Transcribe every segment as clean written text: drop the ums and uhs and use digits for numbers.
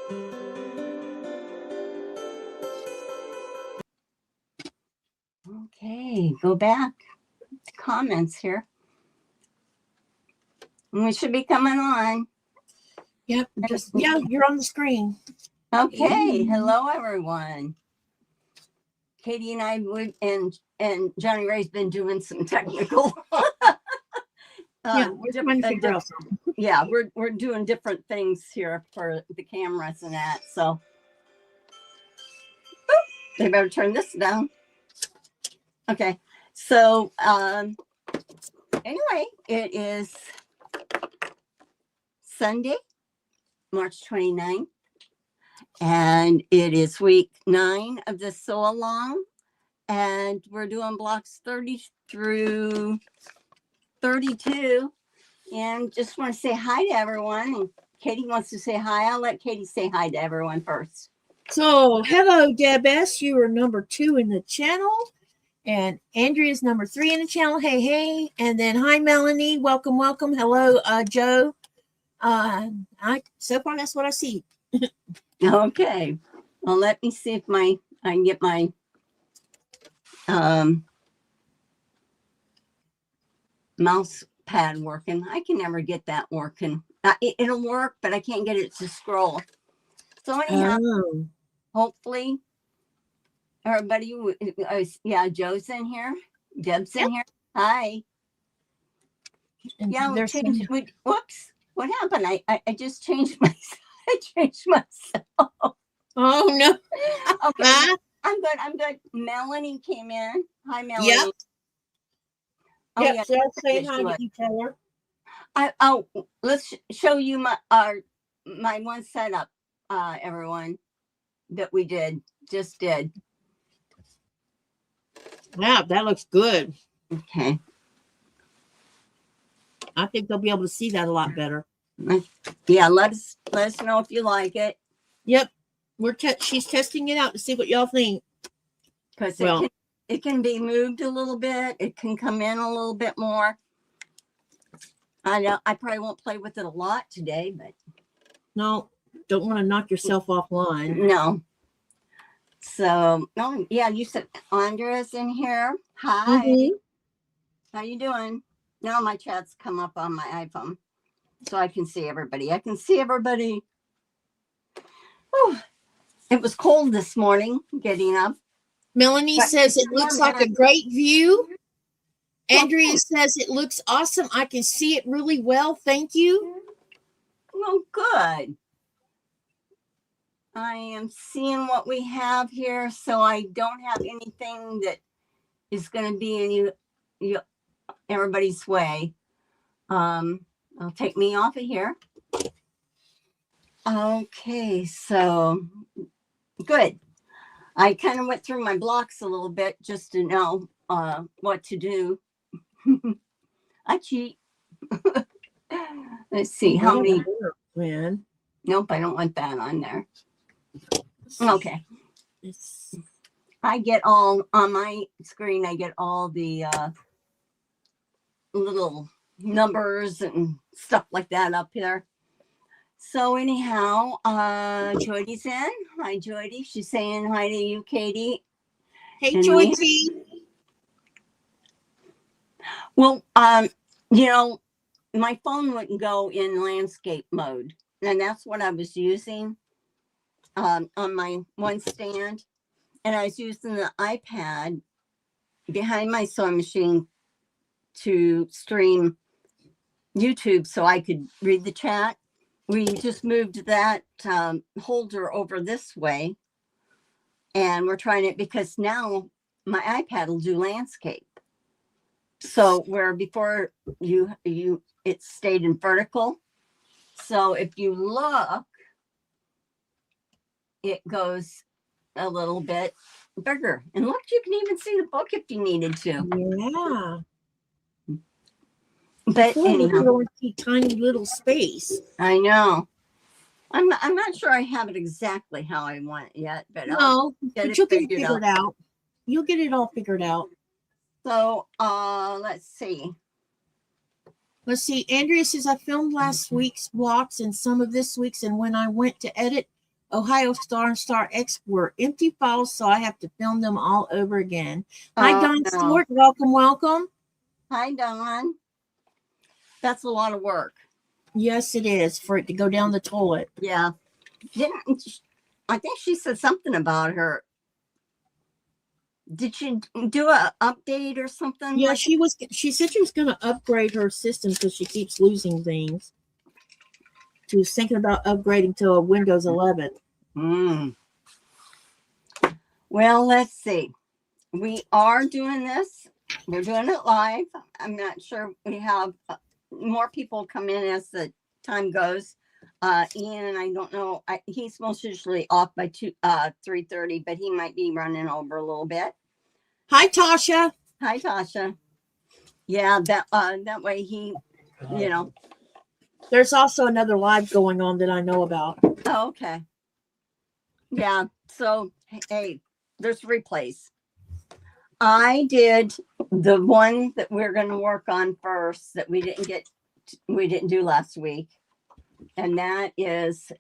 Okay, go back to comments here. We should be coming on. Yep, you're on the screen. Okay, hello everyone. Katie and I and Johnny Ray's been doing some technical. We're trying to figure out something. Yeah, we're doing different things here for the cameras and that. So they better turn this down. Okay, so anyway, it is Sunday, March 29th, and it is week 9 of the Sew Along, and we're doing blocks 30 through 32, and just want to say hi to everyone. And Katie wants to say hi. I'll let Katie say hi to everyone first. So, hello, Deb S. You are number 2 in the channel, and Andrea's number 3 in the channel. Hey, hey. And then, hi, Melanie. Welcome, welcome. Hello, Joe. So far, that's what I see. Okay. Well, let me see if I can get my mouse pad working. I can never get that working. It'll work, but I can't get it to scroll. So anyhow, hopefully everybody, yeah, Joe's in here. Deb's in here. Hi. And Yeah, whoops. What happened? I just changed myself. I changed myself. Oh, no. Okay. I'm good. Melanie came in. Hi, Melanie. Yep. Oh, yep. yeah. So say hi to each other. Let's show you my one setup, everyone, that we just did. Wow, that looks good. Okay. I think they'll be able to see that a lot better. Yeah, let us know if you like it. Yep, she's testing it out to see what y'all think. Because it can be moved a little bit. It can come in a little bit more. I know I probably won't play with it a lot today, but no, don't want to knock yourself offline. No. So, yeah, you said Andrea's in here. Hi. Mm-hmm. How you doing? Now my chat's come up on my iPhone, so I can see everybody. Whew. It was cold this morning getting up. Melanie says it looks like a great view. Andrea says it looks awesome. I can see it really well. Thank you. Well, good. I am seeing what we have here, so I don't have anything that is going to be in everybody's way. I'll take me off of here. Okay, so good. I kind of went through my blocks a little bit just to know what to do. I cheat. Let's see how many. Man. Nope, I don't want that on there. Okay. I get all on my screen. I get all the little numbers and stuff like that up here. So anyhow, Jody's in. Hi, Jody. She's saying hi to you, Katie. Hey, Jody. Well, my phone wouldn't go in landscape mode, and that's what I was using on my one stand, and I was using the iPad behind my sewing machine to stream YouTube so I could read the chat. We just moved that holder over this way, and we're trying it because now my iPad will do landscape. So where before it stayed in vertical. So if you look, it goes a little bit bigger. And look, you can even see the book if you needed to. Yeah. But anyhow, tiny little space. I know. I'm not sure I have it exactly how I want it yet, but you'll get it figured out. You'll get it all figured out. So let's see. Let's see. Andrea says I filmed last week's blocks and some of this week's, and when I went to edit, Ohio Star and Star X were empty files, so I have to film them all over again. Hi, Don no. Stewart. Welcome, welcome. Hi, Dawn. That's a lot of work. Yes, it is for it to go down the toilet. Yeah. I think she said something about her. Did she do a update or something? Yeah, like she said she was going to upgrade her system because she keeps losing things. She was thinking about upgrading to a Windows 11. Well, let's see. We are doing this. We're doing it live. I'm not sure we have more people come in as the time goes. Ian, I don't know. He's most usually off by 3:30, but he might be running over a little bit. Hi, Tasha. Hi, Tasha. Yeah, that way he, you know. There's also another live going on that I know about. Oh, okay. Yeah. So, hey, there's replays. I did the one that we're going to work on first that we didn't do last week. And that is,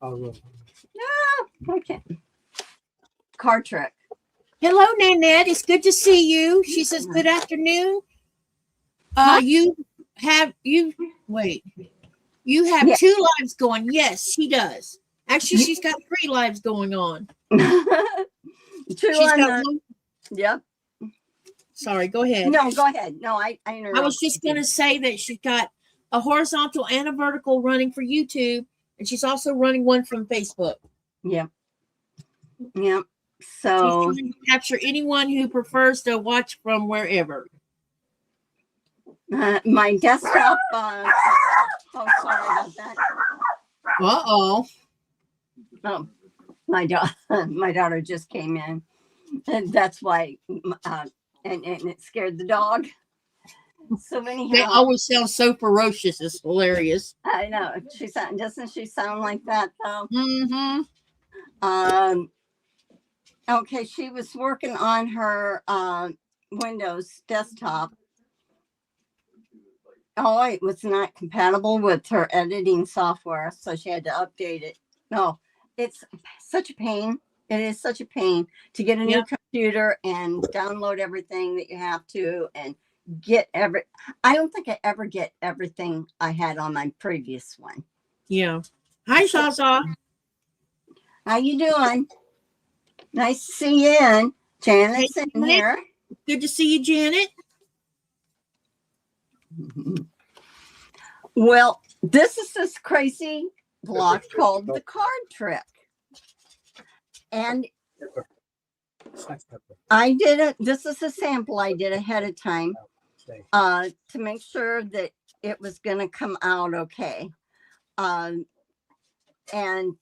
okay. Card trick. Hello, Nanette. It's good to see you. She says, good afternoon. You have two lives going. Yes, she does. Actually, she's got 3 lives going on. Yep. Sorry, go ahead. No, go ahead. No, I interrupted. I was just going to say that she's got a horizontal and a vertical running for YouTube, and she's also running one from Facebook. Yep. So she's trying to capture anyone who prefers to watch from wherever. My desktop. Oh, sorry about that. Oh, my daughter just came in, and that's why. And it scared the dog. So anyhow, they always sound so ferocious. It's hilarious. I know. Doesn't she sound like that though? Mm-hmm. Okay, she was working on her Windows desktop. Oh, it was not compatible with her editing software, so she had to update it. No, it's such a pain. It is such a pain to get a new computer and download everything that you have to and get I don't think I ever get everything I had on my previous one. Yeah. Hi, Zaza. How you doing? Nice to see you in. Janet's in here. Good to see you, Janet. Well, this is this crazy block called the card trick. And I did it. This is a sample I did ahead of time to make sure that it was going to come out okay. And to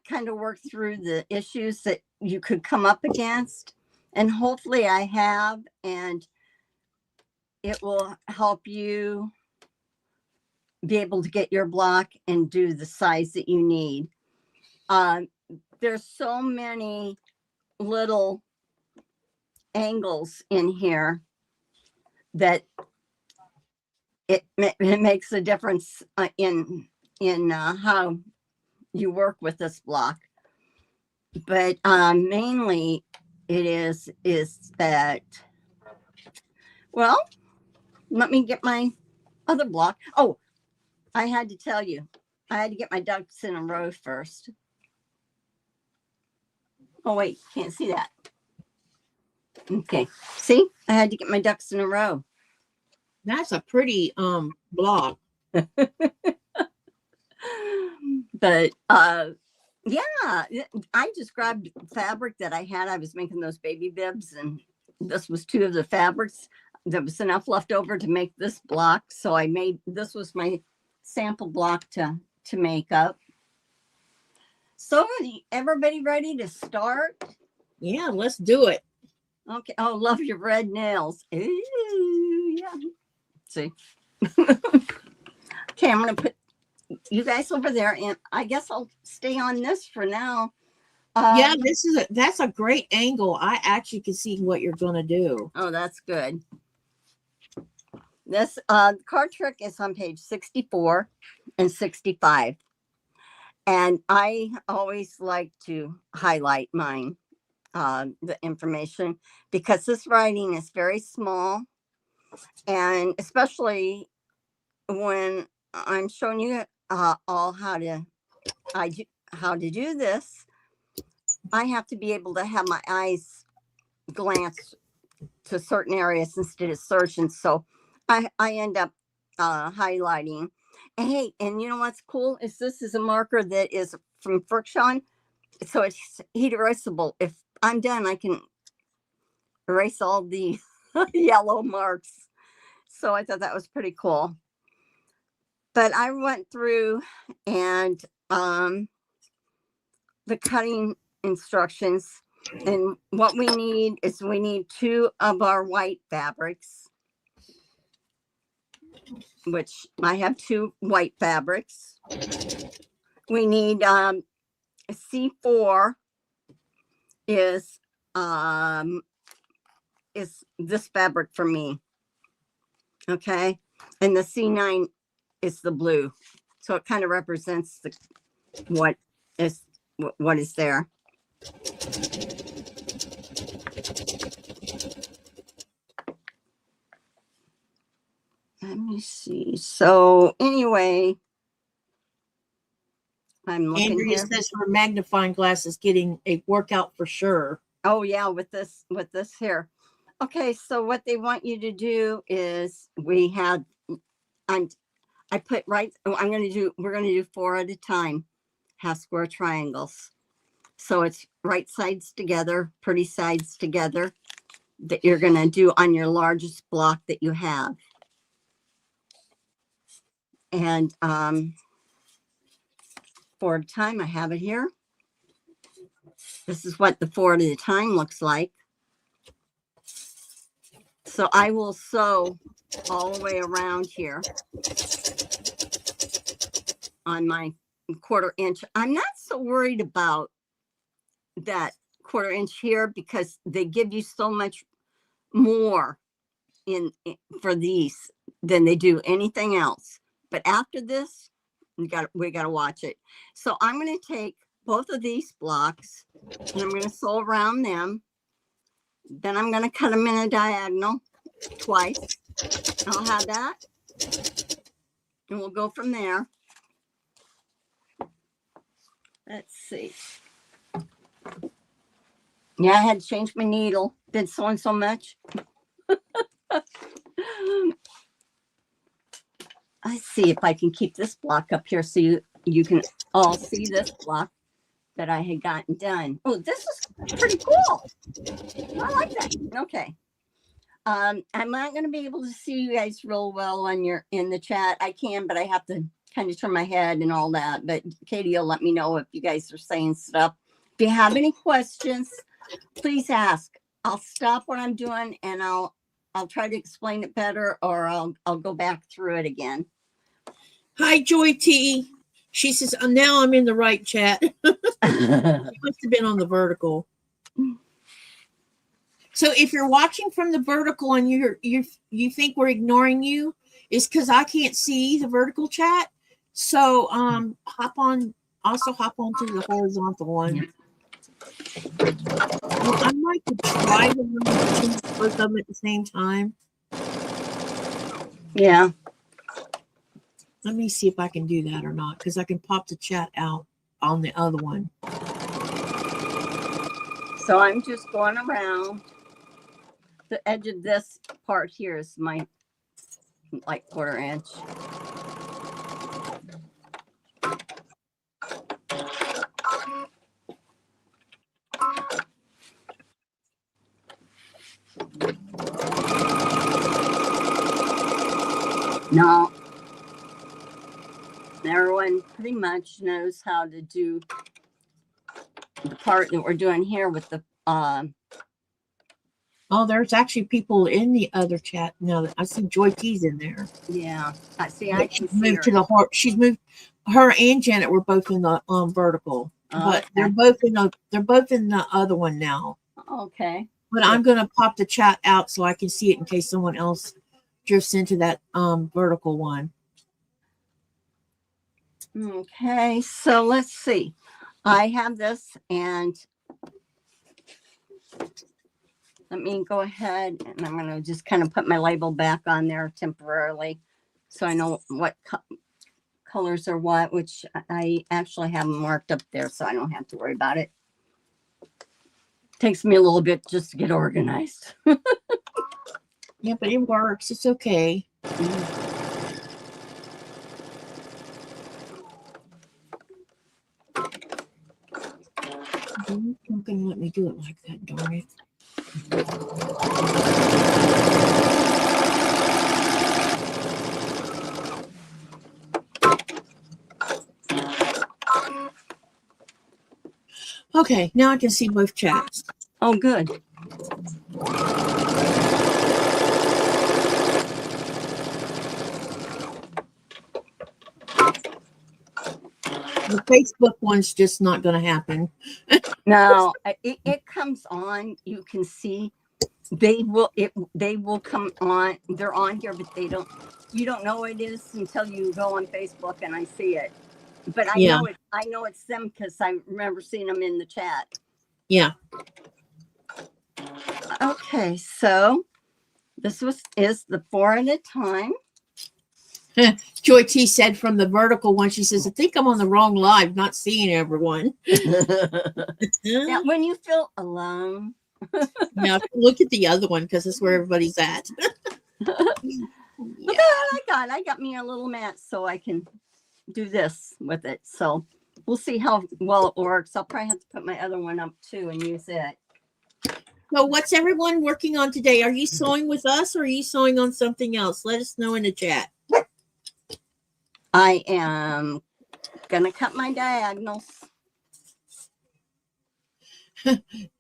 kind of work through the issues that you could come up against. And hopefully I have, and it will help you be able to get your block and do the size that you need. There's so many little angles in here that it makes a difference in how you work with this block. But mainly it is that, well, let me get my other block. Oh, I had to tell you, I had to get my ducks in a row first. Oh, wait, can't see that. Okay, see, I had to get my ducks in a row. That's a pretty block. But yeah, I just grabbed fabric that I had. I was making those baby bibs, and this was 2 of the fabrics. There was enough left over to make this block, so I made this was my sample block to make up. So everybody ready to start? Yeah, let's do it. Okay. Oh, love your red nails. Ooh, yeah. See. Okay, I'm gonna put you guys over there, and I guess I'll stay on this for now. Yeah, that's a great angle. I actually can see what you're gonna do. Oh, that's good. This card trick is on page 64 and 65. And I always like to highlight mine, the information, because this writing is very small. And especially when I'm showing you all how to do this, I have to be able to have my eyes glance to certain areas instead of searching. So I end up highlighting. And hey, and you know what's cool is this is a marker that is from Friction, so it's heat erasable. If I'm done, I can erase all the yellow marks. So I thought that was pretty cool. But I went through and the cutting instructions, and what we need is we need 2 of our white fabrics, which I have 2 white fabrics. We need C4 is this fabric for me. Okay. And the C9 is the blue. So it kind of represents what is there. Let me see. So anyway, I'm looking Andrea here. says her magnifying glass is getting a workout for sure. Oh yeah, with this here. Okay, so what they want you to do is we're going to do 4 at a time, half square triangles. So it's right sides together, pretty sides together, that you're going to do on your largest block that you have. And 4 at a time, I have it here. This is what the 4 at a time looks like. So I will sew all the way around here on my 1/4 inch. I'm not so worried about that 1/4 inch here because they give you so much more for these than they do anything else. But after this, we got to watch it. So I'm going to take both of these blocks and I'm going to sew around them. Then I'm going to cut them in a diagonal twice. I'll have that. And we'll go from there. Let's see. Yeah, I had to change my needle. Been sewing so much. Let's see if I can keep this block up here so you can all see this block that I had gotten done. Oh, this is pretty cool. I like that. Okay. I'm not going to be able to see you guys real well in the chat. I can, but I have to kind of turn my head and all that. But Katie will let me know if you guys are saying stuff. If you have any questions, please ask. I'll stop what I'm doing and I'll try to explain it better, or I'll go back through it again. Hi, Joy T. She says, now I'm in the right chat. She must have been on the vertical. So if you're watching from the vertical and you think we're ignoring you, it's because I can't see the vertical chat. So hop on to the horizontal one. Well, I might try to run both of them at the same time. Yeah. Let me see if I can do that or not, because I can pop the chat out on the other one. So I'm just going around. The edge of this part here is my 1/4 inch. Now, everyone pretty much knows how to do the part that we're doing here with the Oh, there's actually people in the other chat now. I see Joy T's in there. Yeah, I see. I can She's moved her. to the heart. She's moved. Her and Janet were both in the vertical, but they're both in the other one now. Okay. But I'm gonna pop the chat out so I can see it in case someone else drifts into that vertical one. Okay, so let's see. I have this, and let me go ahead, and I'm going to just kind of put my label back on there temporarily so I know what colors are what, which I actually have them marked up there so I don't have to worry about it. Takes me a little bit just to get organized. Yeah, but it works. It's okay. You're not gonna let me do it like that, darn it. Okay, now I can see both chats. Oh, good. The Facebook one's just not going to happen. No, it comes on. You can see they will come on. They're on here, but you don't know what it is until you go on Facebook and I see it. But I know it's them because I remember seeing them in the chat. Yeah. Okay, so this is the 4 at a time. Joy T said from the vertical one, she says, I think I'm on the wrong live, not seeing everyone. Yeah, when you feel alone. Now look at the other one because that's where everybody's at. Yeah. I got me a little mat so I can do this with it. So we'll see how well it works. I'll probably have to put my other one up too and use it. So what's everyone working on today? Are you sewing with us or are you sewing on something else? Let us know in the chat. I am going to cut my diagonals.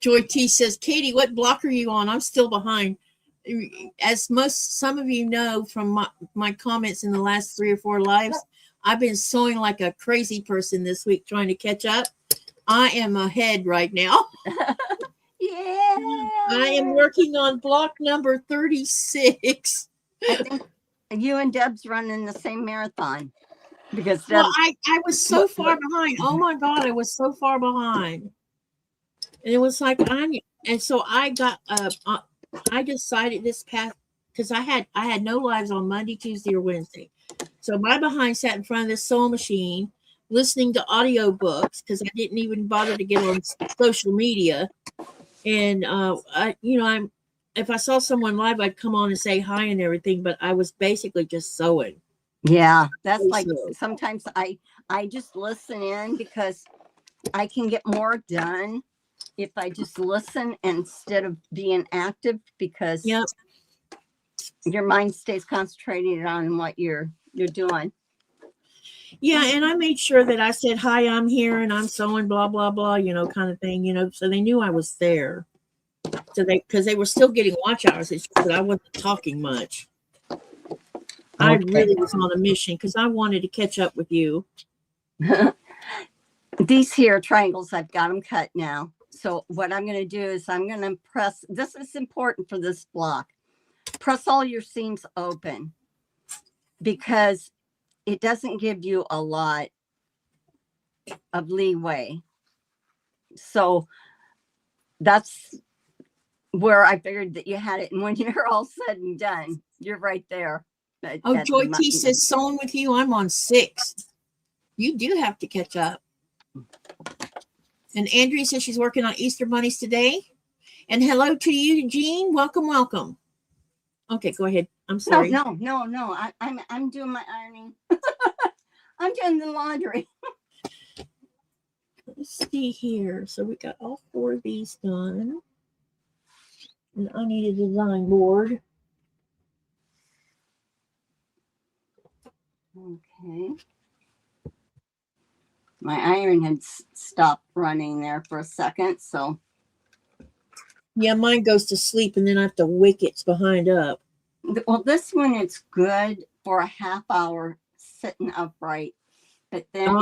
Joy T says, Katie, what block are you on? I'm still behind. As some of you know from my comments in the last 3 or 4 lives, I've been sewing like a crazy person this week trying to catch up. I am ahead right now. Yeah. I am working on block number 36. I think you and Deb's running the same marathon because well, I was so far behind. Oh my God, I was so far behind. And it was like and so I got I decided this past because I had no lives on Monday, Tuesday, or Wednesday. So my behind sat in front of this sewing machine, listening to audio books because I didn't even bother to get on social media. And if I saw someone live, I'd come on and say hi and everything, but I was basically just sewing. Yeah, that's like sometimes I just listen in because I can get more done if I just listen instead of being active because your mind stays concentrated on what you're doing. Yeah, and I made sure that I said, hi, I'm here and I'm sewing, blah, blah, blah, kind of thing, so they knew I was there. So because they were still getting watch hours, it's just that I wasn't talking much. Okay. I really was on a mission because I wanted to catch up with you. These here triangles, I've got them cut now. So what I'm going to do is I'm going to press, this is important for this block. Press all your seams open because it doesn't give you a lot of leeway. So that's where I figured that you had it. And when you're all said and done, you're right there. Oh, Joy T says, sewing with you, I'm on 6. You do have to catch up. And Andrea says she's working on Easter bunnies today. And hello to you, Jean. Welcome, welcome. Okay, go ahead. I'm sorry. No. I'm doing my ironing. I'm doing the laundry. Let's see here. So we got all 4 of these done. And I need a design board. Okay. My iron had stopped running there for a second, so. Yeah, mine goes to sleep and then I have to wake its behind up. Well, this one, it's good for a half hour sitting upright. But then,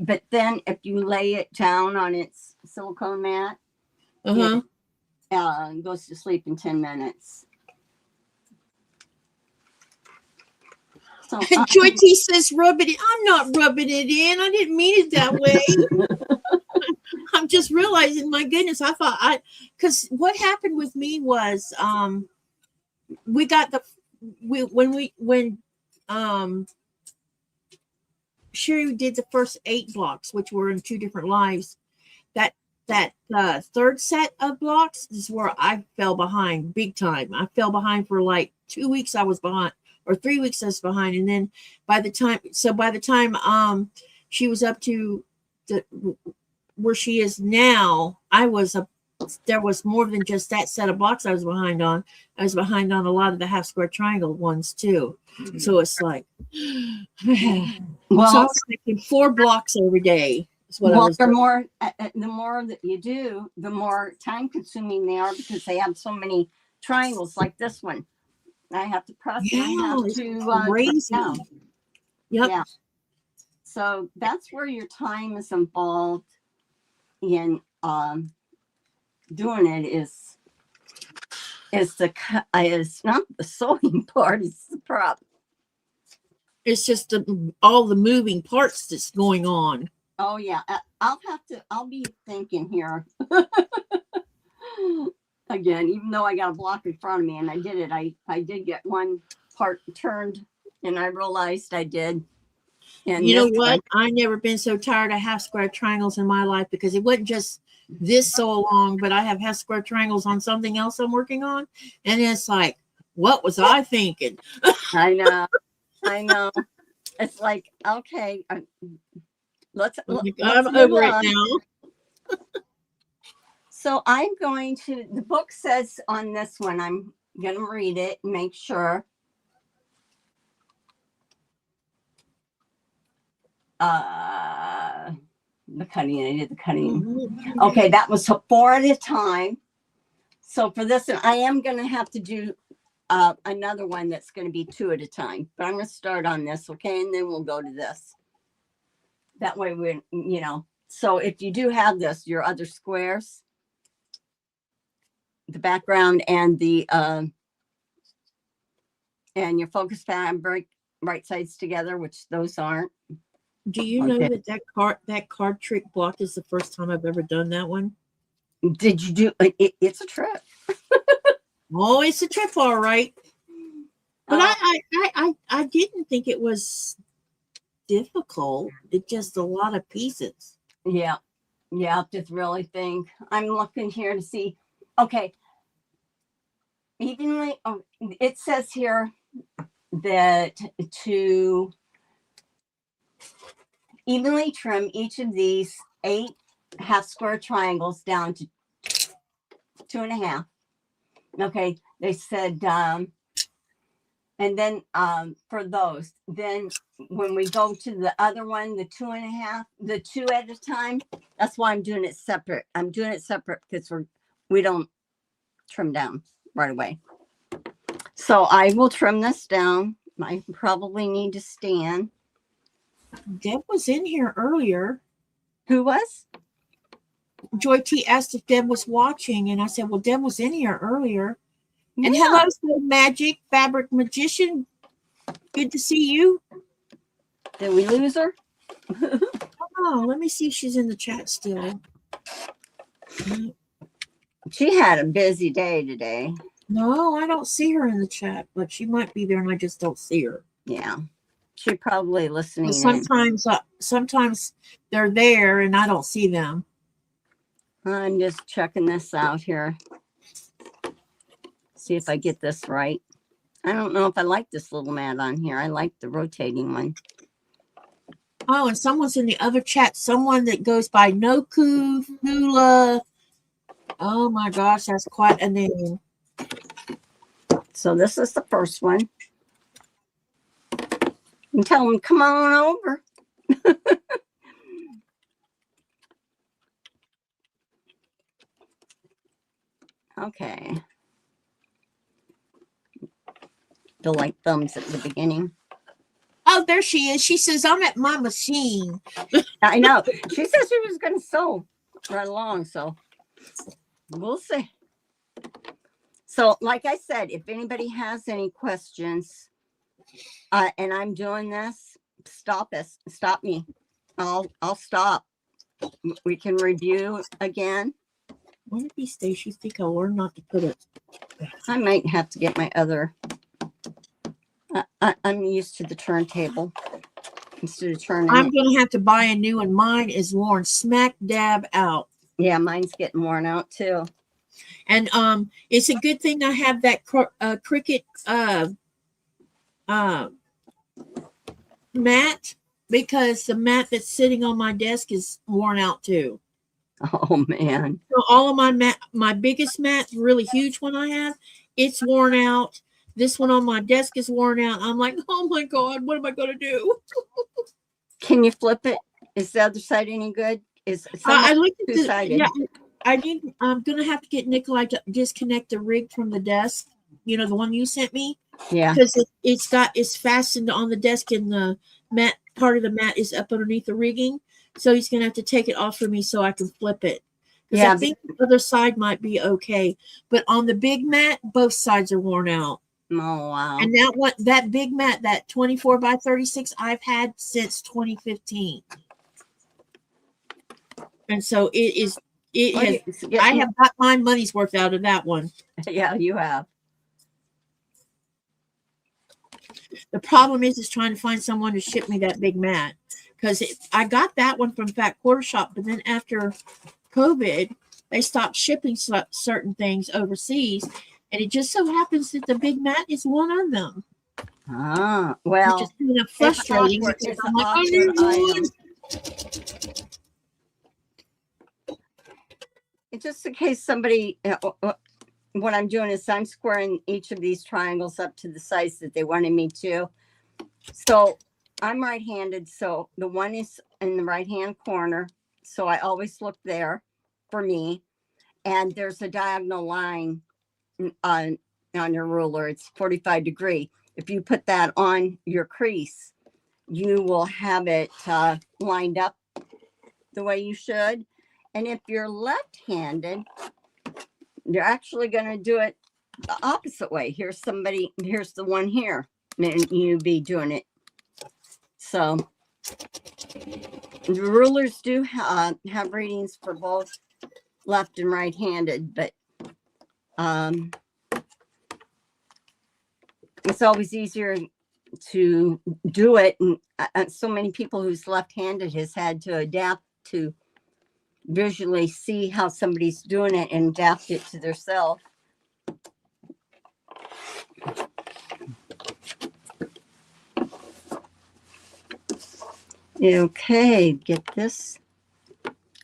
but then if you lay it down on its silicone mat, it goes to sleep in 10 minutes. So And Joy T says, rub it in. I'm not rubbing it in. I didn't mean it that way. I'm just realizing, my goodness, because what happened with me was, when Sherry did the first 8 blocks, which were in 2 different lives, that third set of blocks is where I fell behind big time. I fell behind for like 2 weeks. I was behind, or 3 weeks I was behind, and then by the time she was up to where she is now, there was more than just that set of blocks I was behind on. I was behind on a lot of the half square triangle ones too. So it's like, so I was making 4 blocks every day. Well, the more that you do, the more time consuming they are, because they have so many triangles like this one. I have to press. Yeah, and I have to crazy. down. Yep. Yeah. So that's where your time is involved in doing it. Is not the sewing part. It's the prop. It's just all the moving parts that's going on. Oh yeah, I'll be thinking here again, even though I got a block in front of me and I did it. I did get one part turned, and I realized I did. And you know what? I never been so tired of half square triangles in my life, because it wasn't just this so long, but I have half square triangles on something else I'm working on, and it's like, what was I thinking? I know. It's like, okay, let's I'm over it now. So I'm going to, the book says on this one, I'm going to read it and make sure. The cutting, I did the cutting. Okay, that was 4 at a time. So for this one, I am going to have to do another one that's going to be 2 at a time. But I'm going to start on this, okay? And then we'll go to this. That way we're, so if you do have this, your other squares, the background and the and your focus fabric right sides together, which those aren't. Do you know that card trick block is the first time I've ever done that one? Did you do it? It's a trip. Oh, it's a trip, all right. But I didn't think it was difficult. It's just a lot of pieces. Yeah, just really think. I'm looking here to see. Okay, evenly. Oh, it says here that to evenly trim each of these 8 half square triangles down to 2.5. Okay, they said, and then for those, then when we go to the other one, the 2.5, the 2 at a time, that's why I'm doing it separate. I'm doing it separate because we don't trim down right away. So I will trim this down. I probably need to stand. Deb was in here earlier. Who was? Joy T asked if Deb was watching, and I said, well, Deb was in here earlier. Yeah. And hello, Soul Magic Fabric Magician. Good to see you. Did we lose her? Oh, let me see if she's in the chat still. She had a busy day today. No, I don't see her in the chat, but she might be there and I just don't see her. Yeah. She probably listening. Sometimes they're there and I don't see them. I'm just checking this out here. See if I get this right. I don't know if I like this little mat on here. I like the rotating one. Oh, and someone's in the other chat. Someone that goes by Noku Fula. Oh my gosh, that's quite a name. So this is the first one. And tell them, come on over. Okay. Feel like thumbs at the beginning. Oh, there she is. She says, I'm at my machine. I know. She said she was going to sew right along, so we'll see. So, like I said, if anybody has any questions, and I'm doing this, stop us. Stop me. I'll stop. We can review again. One of these days, you think I'll learn not to put it. I might have to get my other. I'm used to the turntable instead of turning. I'm going to have to buy a new one. Mine is worn smack dab out. Yeah, mine's getting worn out too. And it's a good thing I have that Cricut mat, because the mat that's sitting on my desk is worn out too. Oh man! So all of my biggest mat, really huge one I have, it's worn out. This one on my desk is worn out. I'm like, oh my God, what am I going to do? Can you flip it? Is the other side any good? I looked at two-sided? I'm going to have to get Nikolai to disconnect the rig from the desk. You know, the one you sent me. Yeah. Because it's fastened on the desk, and the mat, part of the mat is up underneath the rigging. So he's going to have to take it off for me so I can flip it. Yeah. I think the other side might be okay. But on the big mat, both sides are worn out. Oh, wow. And that big mat, that 24 by 36, I've had since 2015. And so I have got my money's worth out of that one. Yeah, you have. The problem is trying to find someone to ship me that big mat, because I got that one from Fat Quarter Shop, but then after COVID, they stopped shipping certain things overseas, and it just so happens that the big mat is one of them. Ah, well, which is kind of frustrating. It's I'm like, I need one. Just in case somebody, what I'm doing is I'm squaring each of these triangles up to the size that they wanted me to. So I'm right-handed, so the one is in the right-hand corner. So I always look there for me. And there's a diagonal line on your ruler. It's 45 degree. If you put that on your crease, you will have it lined up the way you should. And if you're left-handed, you're actually going to do it the opposite way. Here's the one here, and you be doing it. So the rulers do have readings for both left and right-handed, but it's always easier to do it. And so many people who's left-handed has had to adapt to visually see how somebody's doing it and adapt it to themselves. Okay, get this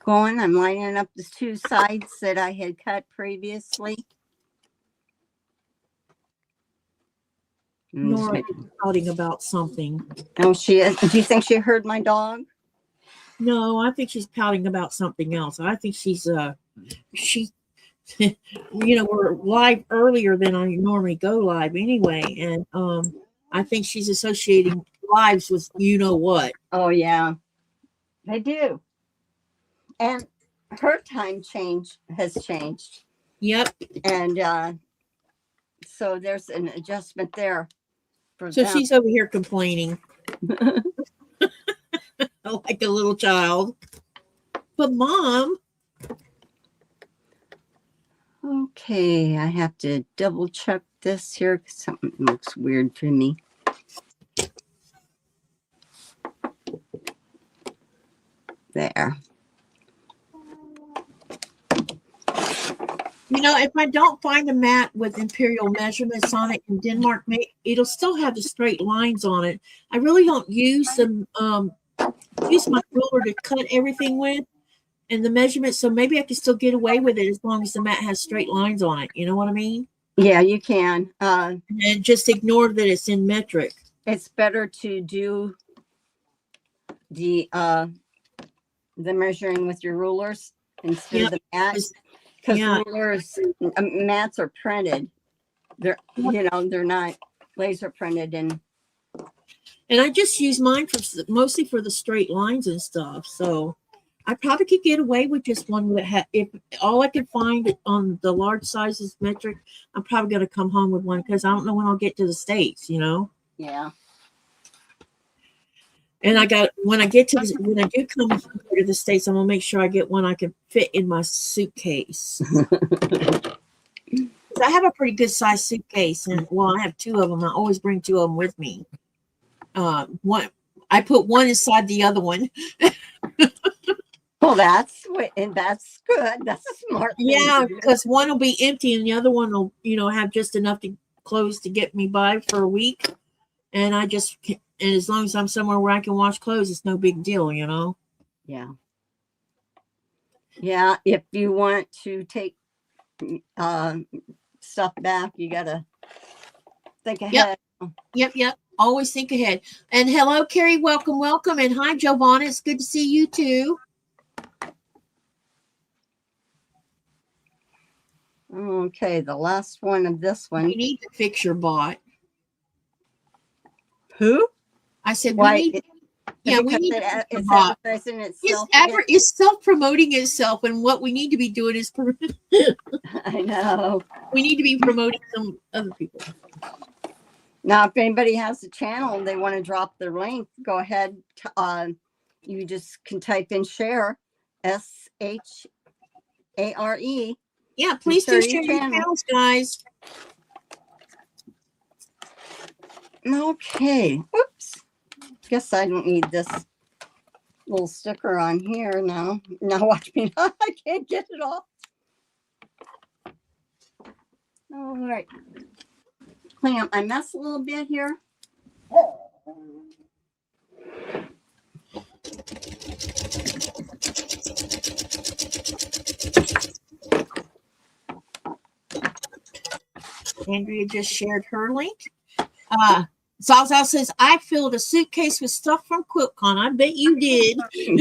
going. I'm lining up the two sides that I had cut previously. Nora is shouting about something. Oh, she is. Do you think she heard my dog? No, I think she's pouting about something else. I think she's we're live earlier than I normally go live anyway, and I think she's associating lives with you know what. Oh yeah, they do. And her time has changed. Yep. And so there's an adjustment there. So she's over here complaining. Like a little child. But Mom. Okay, I have to double check this here because something looks weird for me. There. You know, if I don't find a mat with imperial measurements on it in Denmark, it'll still have the straight lines on it. I really don't use them. Use my ruler to cut everything with and the measurements, so maybe I can still get away with it as long as the mat has straight lines on it. You know what I mean? Yeah, you can. And just ignore that it's in metric. It's better to do the measuring with your rulers instead of the mat, because rulers, mats are printed. They're they're not laser printed, and I just use mine mostly for the straight lines and stuff. So I probably could get away with just one that if all I could find on the large sizes metric, I'm probably going to come home with one because I don't know when I'll get to the States, you know? Yeah. And I got when I do come here to the States, I'm gonna make sure I get one I can fit in my suitcase. 'Cause I have a pretty good size suitcase, and well, I have two of them. I always bring two of them with me. One I put one inside the other one. Well, and that's good. That's a smart thing Yeah, to do. because one will be empty, and the other one will, have just enough clothes to get me by for a week. And and as long as I'm somewhere where I can wash clothes, it's no big deal, Yeah. Yeah. If you want to take stuff back, you gotta think ahead. Yep. Always think ahead. And hello, Carrie. Welcome. And hi, Giovanna. It's good to see you too. Okay, the last one of this one. We need to fix your bot. Who? I said Why? we need. Yeah, we need to fix your it's bot. advertising itself. It's self-promoting itself, and what we need to be doing is I know. we need to be promoting some other people. Now, if anybody has a channel and they want to drop their link, go ahead. You just can type in share, SHARE. Yeah, please do share your channel. channels, guys. Okay. Whoops. Guess I don't need this little sticker on here now. Now watch me. I can't get it off. All right. Clean up my mess a little bit here. Andrea just shared her link. Zaza says, I filled a suitcase with stuff from QuiltCon. I bet you did. you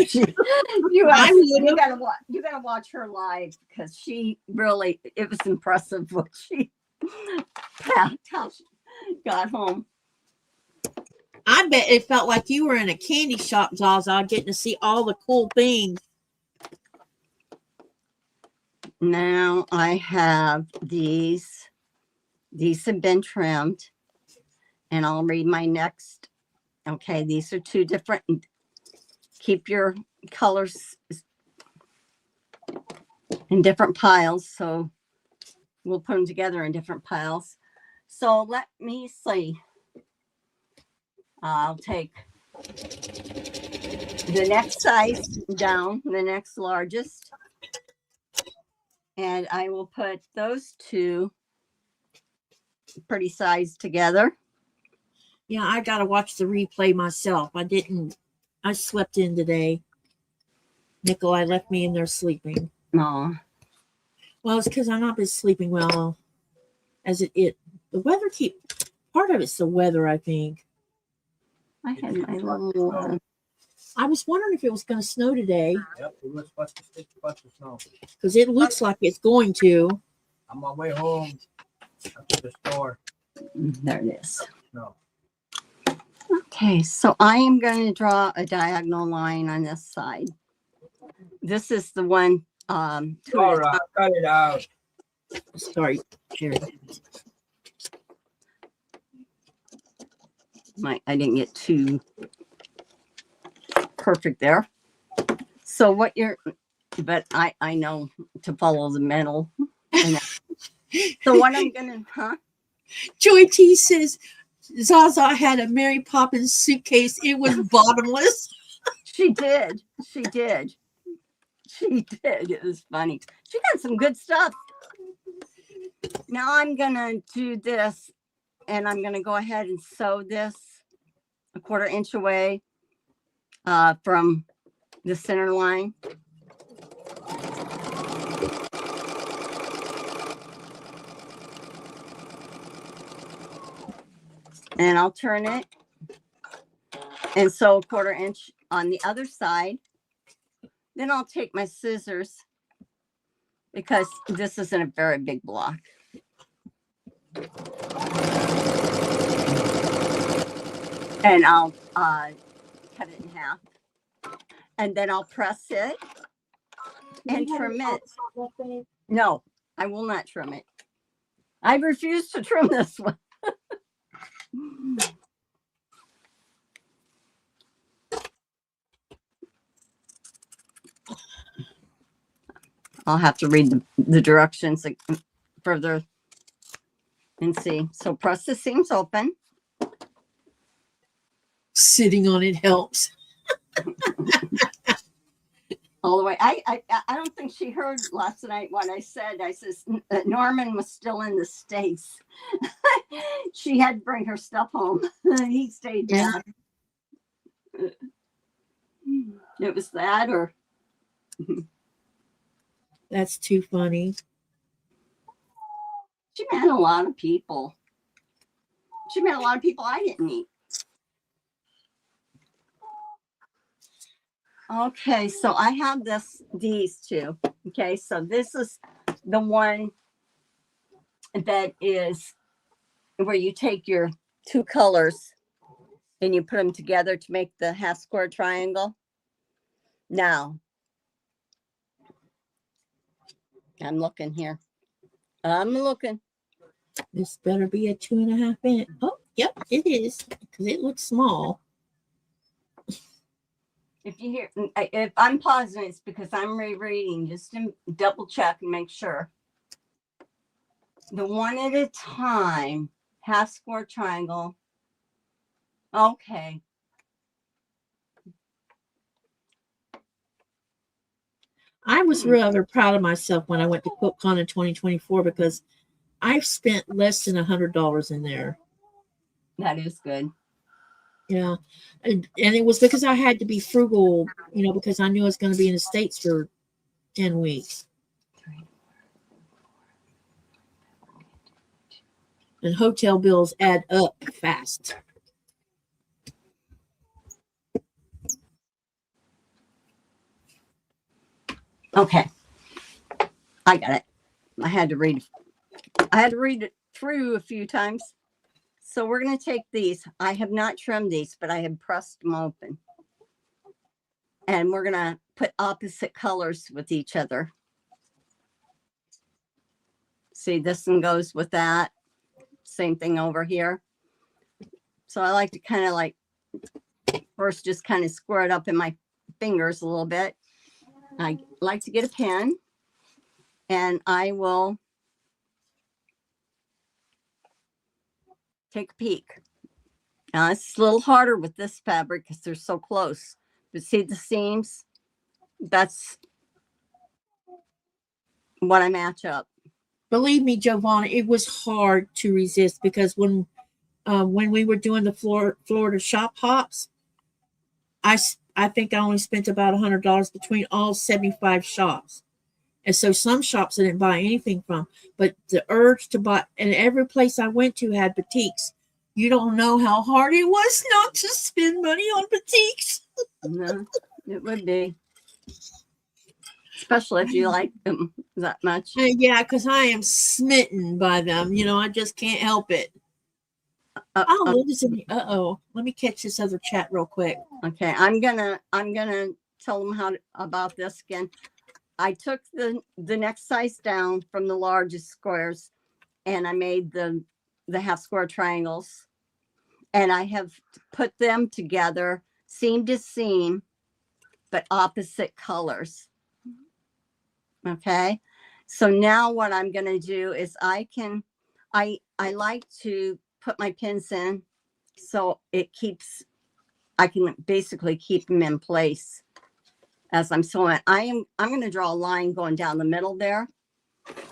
gotta watch her live because she really, it was impressive what how she got home. I bet it felt like you were in a candy shop, Zaza, getting to see all the cool things. Now I have these have been trimmed, and I'll read my next. Okay, these are two different. Keep your colors in different piles, so we'll put them together in different piles. So let me see. I'll take the next size down, the next largest, and I will put those two pretty sized together. Yeah, I got to watch the replay myself. I slept in today. Nikolai left me in there sleeping. No. Well, it's because I've not been sleeping well. The weather part of it's the weather, I think. I had my little. I was wondering if it was going to snow today. Yep, it was supposed to snow. Because it looks like it's going to. On my way home, after the store. There it is. No. Okay, so I am going to draw a diagonal line on this side. This is the one. All right, cut it out. Sorry, Jerry. I didn't get too perfect there. So but I know to follow the middle. So what I'm gonna, Joy T says Zaza had a Mary Poppins suitcase. It was bottomless. She did. It was funny. She got some good stuff. Now I'm gonna do this, and I'm gonna go ahead and sew this a 1/4 inch away from the center line. And I'll turn it and sew a 1/4 inch on the other side. Then I'll take my scissors because this isn't a very big block. And I'll cut it in half. And then I'll press it and trim it. No, I will not trim it. I refuse to trim this one. I'll have to read the directions further and see. So press the seams open. Sitting on it helps. All the way. I don't think she heard last night what I said. I says Norman was still in the States. She had to bring her stuff home. He stayed there. It was that, or That's too funny. she met a lot of people. She met a lot of people I didn't meet. Okay, so I have these two. Okay, so this is the one that is where you take your two colors and you put them together to make the half square triangle. Now, I'm looking here. I'm looking. This better be a 2.5 inch. Oh, yep, it is, because it looks small. If you hear, if I'm pausing, it's because I'm rereading just to double check and make sure. The one at a time, half square triangle. Okay. I was rather proud of myself when I went to QuiltCon in 2024 because I've spent less than $100 in there. That is good. Yeah. And it was because I had to be frugal, because I knew I was going to be in the States for 10 weeks. And hotel bills add up fast. Okay. I got it. I had to read it through a few times. So we're going to take these. I have not trimmed these, but I have pressed them open. And we're going to put opposite colors with each other. See, this one goes with that. Same thing over here. So I like to kind of first just kind of square it up in my fingers a little bit. I like to get a pen and I will take a peek. Now it's a little harder with this fabric because they're so close. But see the seams? That's what I match up. Believe me, Giovanna, it was hard to resist because when we were doing the Florida shop hops, I think I only spent about $100 between all 75 shops. And so some shops I didn't buy anything from, but the urge to buy, and every place I went to had boutiques. You don't know how hard it was not to spend money on boutiques. No, it would be. Especially if you like them that much. Yeah, because I am smitten by them. I just can't help it. Uh-oh. Let me catch this other chat real quick. Okay, I'm gonna tell them about this again. I took the next size down from the largest squares and I made the half square triangles and I have put them together seam to seam but opposite colors. Okay, so now what I'm going to do is I like to put my pins in so I can basically keep them in place as I'm sewing. I'm going to draw a line going down the middle there.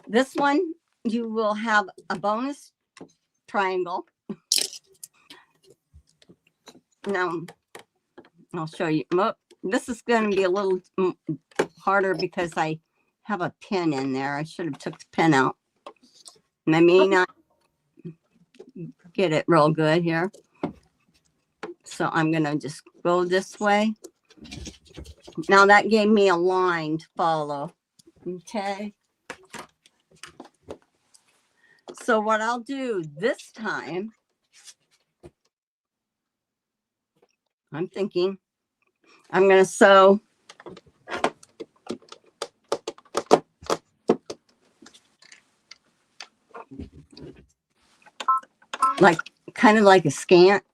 This one, you will have a bonus triangle. Now, I'll show you. This is going to be a little harder because I have a pin in there. I should have took the pin out. And I may not get it real good here. So I'm going to just go this way. Now that gave me a line to follow. Okay. So what I'll do this time, I'm thinking I'm going to sew kind of like a scant.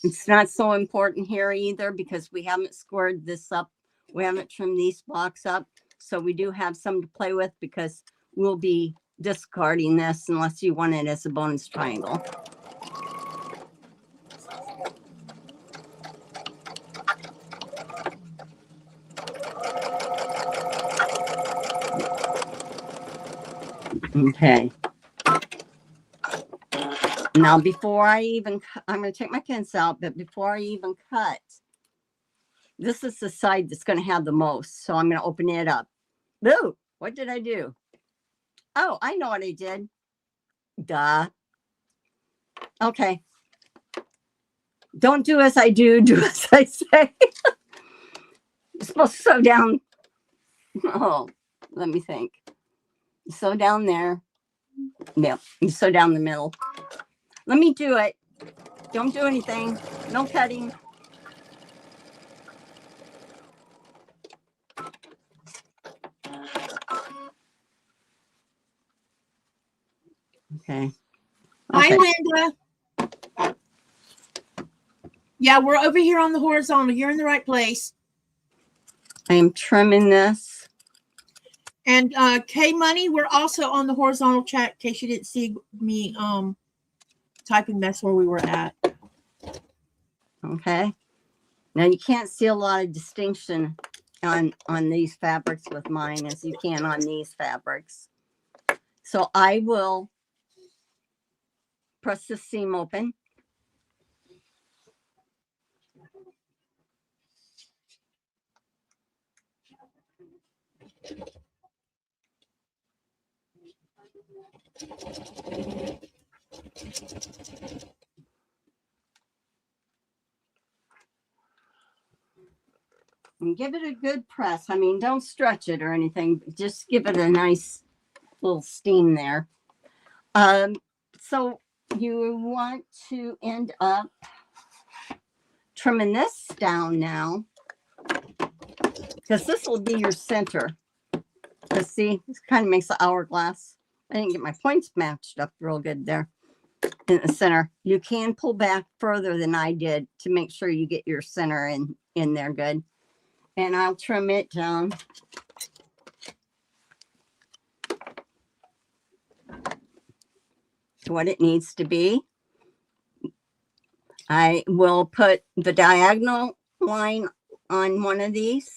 It's not so important here either because we haven't squared this up. We haven't trimmed these blocks up. So we do have some to play with because we'll be discarding this unless you want it as a bonus triangle. Okay. Now, before I even, I'm going to take my pins out, but before I even cut, this is the side that's going to have the most. So I'm going to open it up. Boo! What did I do? Oh, I know what I did. Duh. Okay. Don't do as I do, do as I say. You're supposed to sew down. Oh, let me think. Sew down there. Yep. You sew down the middle. Let me do it. Don't do anything. No cutting. Okay. Hi, Okay. Linda. Yeah, we're over here on the horizontal. You're in the right place. I am trimming this. And K Money, we're also on the horizontal chat in case you didn't see me typing. That's where we were at. Okay. Now you can't see a lot of distinction on these fabrics with mine as you can on these fabrics. So I will press the seam open. And give it a good press. I mean, don't stretch it or anything. Just give it a nice little steam there. So you want to end up trimming this down now, because this will be your center. Because see, this kind of makes an hourglass. I didn't get my points matched up real good there in the center. You can pull back further than I did to make sure you get your center in there good. And I'll trim it down to what it needs to be. I will put the diagonal line on one of these.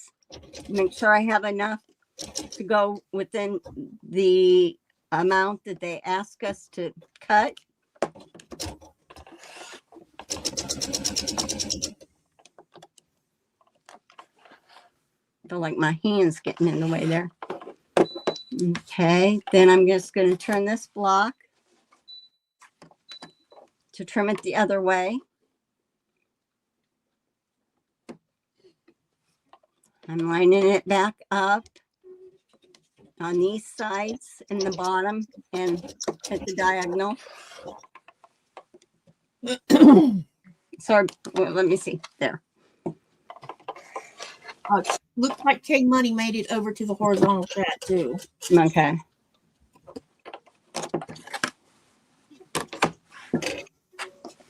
Make sure I have enough to go within the amount that they ask us to cut. I feel like my hand's getting in the way there. Okay, then I'm just going to turn this block to trim it the other way. I'm lining it back up on these sides in the bottom and at the diagonal. Sorry, well, let me see there. Looks like K Money made it over to the horizontal chat too. Okay.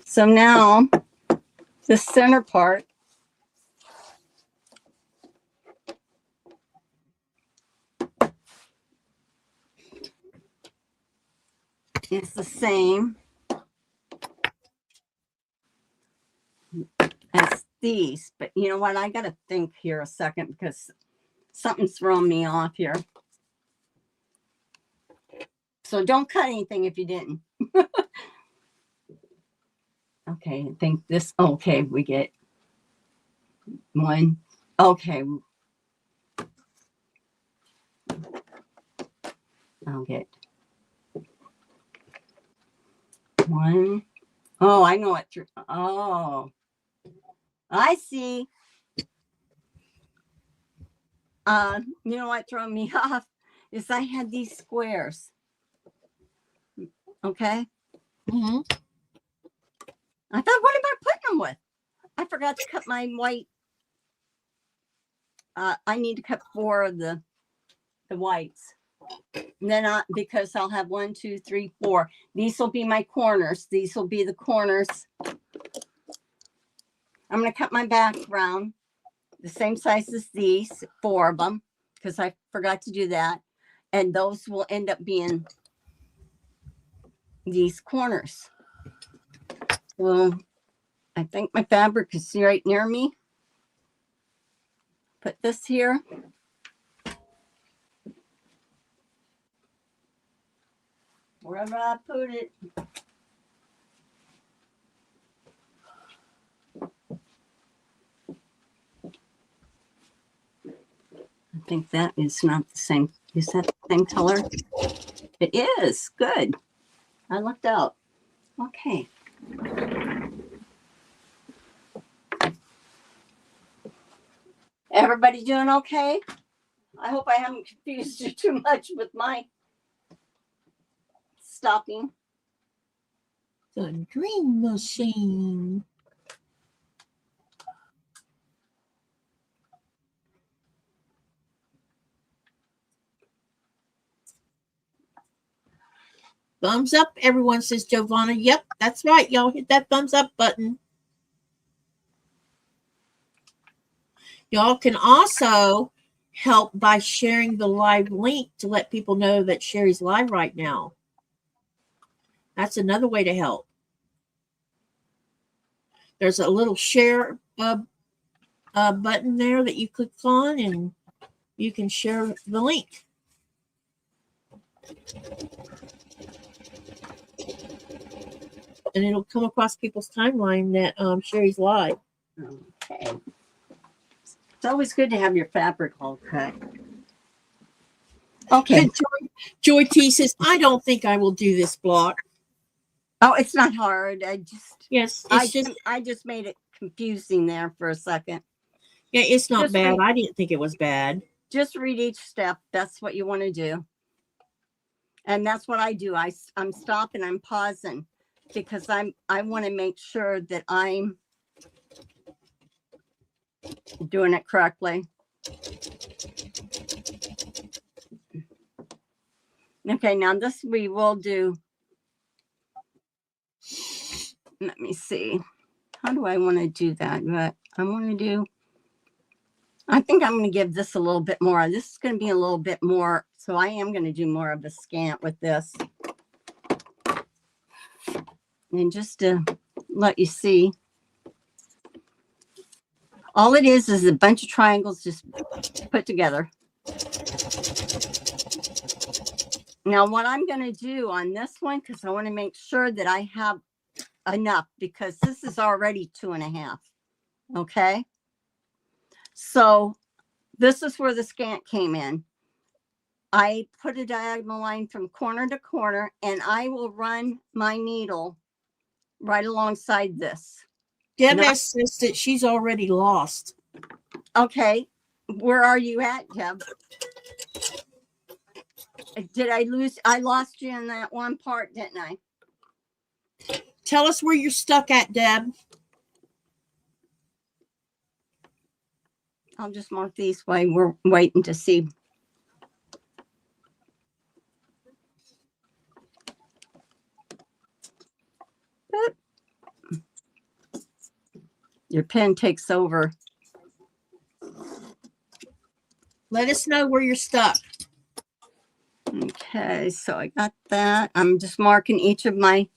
So now the center part is the same as these, but you know what? I got to think here a second because something's throwing me off here. So don't cut anything if you didn't. Okay, I think this, okay, we get one. Okay. I'll get one. Oh, I know what. Oh, I see. You know what threw me off is I had these squares. Okay. Mm-hmm. I thought, what am I putting them with? I forgot to cut my white. I need to cut 4 of the whites. And then because I'll have 1, 2, 3, 4. These will be my corners. These will be the corners. I'm going to cut my background the same size as these, 4 of them. because I forgot to do that. And those will end up being these corners. So I think my fabric is right near me. Put this here. Wherever I put it. I think that is not the same. Is that the same color? It is. Good. I looked out. Okay. Everybody doing okay? I hope I haven't confused you too much with my stopping. The dream machine. Thumbs up, everyone, says Giovanna. Yep, that's right. Y'all hit that thumbs up button. Y'all can also help by sharing the live link to let people know that Sherry's live right now. That's another way to help. There's a little share button there that you click on, and you can share the link. And it'll come across people's timeline that Sherry's live. Okay. It's always good to have your fabric all cut. Okay. Joy T says, I don't think I will do this block. Oh, it's not hard. I just made it confusing there for a second. Yeah, it's not Just bad. read- I didn't think it was bad. Just read each step. That's what you want to do. And that's what I do. I'm stopping, I'm pausing because I want to make sure that I'm doing it correctly. Okay, now this we will do. Let me see. How do I want to do that? But I want to do. I think I'm going to give this a little bit more. This is going to be a little bit more. So I am going to do more of a scant with this. And just to let you see. All it is a bunch of triangles just put together. Now what I'm going to do on this one, because I want to make sure that I have enough, because this is already 2.5. Okay. So this is where the scant came in. I put a diagonal line from corner to corner, and I will run my needle right alongside this. Deb says that she's already lost. Okay. Where are you at, Deb? Did I lose? I lost you in that one part, didn't I? Tell us where you're stuck at, Deb. I'll just mark these while we're waiting to see. Your pen takes over. Let us know where you're stuck. Okay, so I got that. I'm just marking each of my.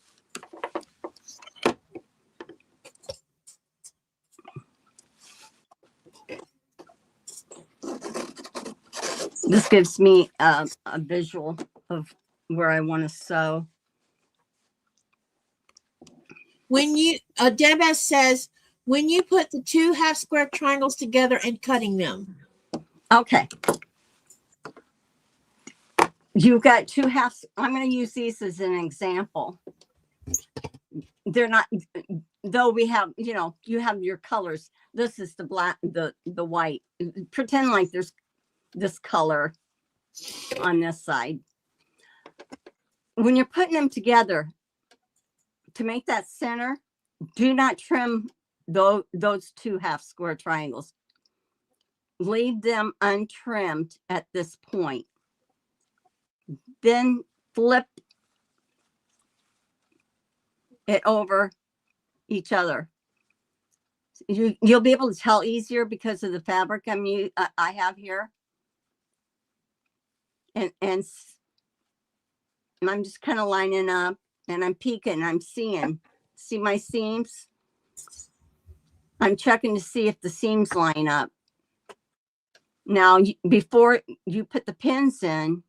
This gives me a visual of where I want to sew. When you, Deb says, when you put the 2 half square triangles together and cutting them. Okay. You've got 2 halves. I'm going to use these as an example. They're not, though we have, you have your colors. This is the black, the white. Pretend like there's this color on this side. When you're putting them together, to make that center, do not trim those 2 half square triangles. Leave them untrimmed at this point. Then flip it over each other. You'll be able to tell easier because of the fabric I have here. and I'm just kind of lining up, and I'm peeking. I'm see my seams. I'm checking to see if the seams line up. Now, before you put the pins in,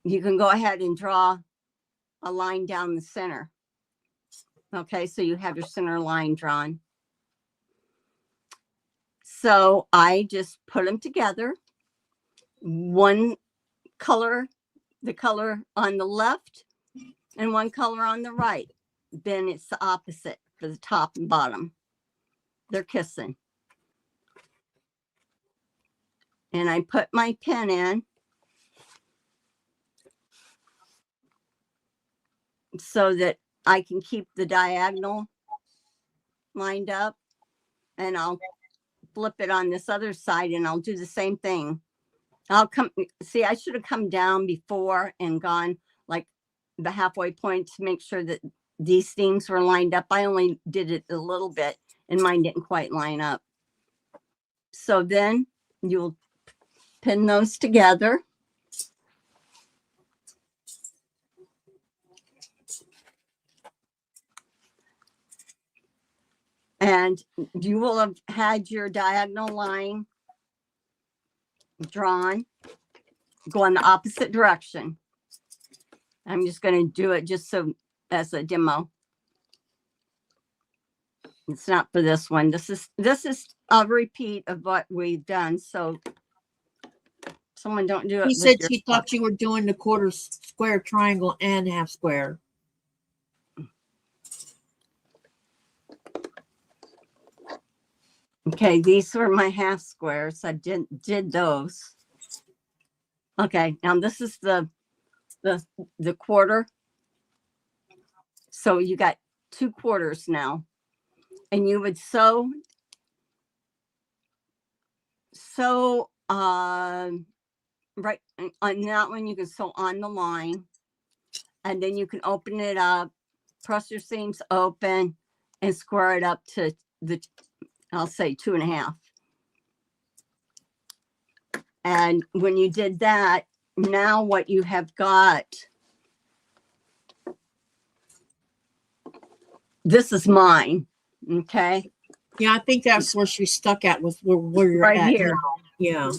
you can go ahead and draw a line down the center. Okay, so you have your center line drawn. So I just put them together. One color, the color on the left, and one color on the right. Then it's the opposite for the top and bottom. They're kissing. And I put my pin in so that I can keep the diagonal lined up, and I'll flip it on this other side and I'll do the same thing. I'll come, see, I should have come down before and gone like the halfway point to make sure that these things were lined up. I only did it a little bit and mine didn't quite line up. So then you'll pin those together. And you will have had your diagonal line drawn, go in the opposite direction. I'm just going to do it just so as a demo. It's not for this one. This is a repeat of what we've done. So someone don't do it. She said she thought you were doing the quarter square, triangle, and half square. Okay, these were my half squares. I did those. Okay, now this is the quarter. So you got 2 quarters now, and you would sew right on that one. You can sew on the line, and then you can open it up, press your seams open, and square it up to the, I'll say 2.5. And when you did that, now what you have got, this is mine. Okay. Yeah, I think that's where she stuck at with where you're Right at here. now. Yeah.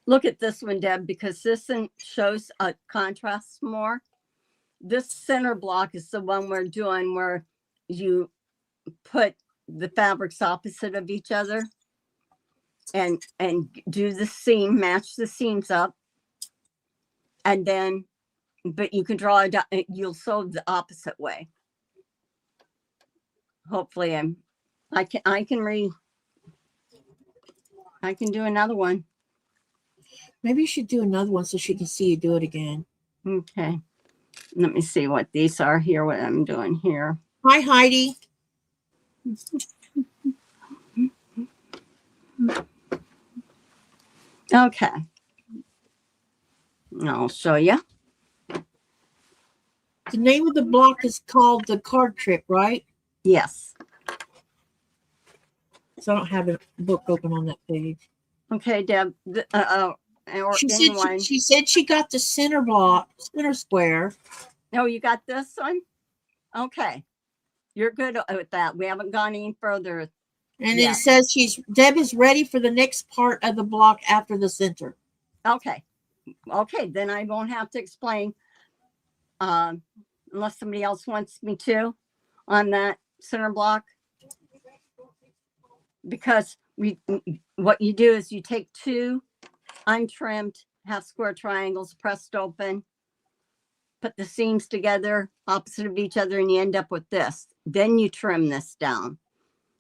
Look at this one, Deb, because this one shows a contrast more. This center block is the one we're doing where you put the fabrics opposite of each other and do the seam, match the seams up. And then, but you can draw it, you'll sew the opposite way. Hopefully I can do another one. Maybe you should do another one so she can see you do it again. Okay. Let me see what these are here, what I'm doing here. Hi, Heidi. Okay. I'll show you. The name of the block is called the card trick, right? Yes. So I don't have a book open on that page. Okay, Deb. She said she got the center block, center square. Oh, you got this one? Okay. You're good with that. We haven't gone any further. And it says Deb is ready for the next part of the block after the center. Okay. Okay, then I won't have to explain unless somebody else wants me to on that center block. Because what you do is you take 2 untrimmed half square triangles pressed open, put the seams together opposite of each other, and you end up with this. Then you trim this down.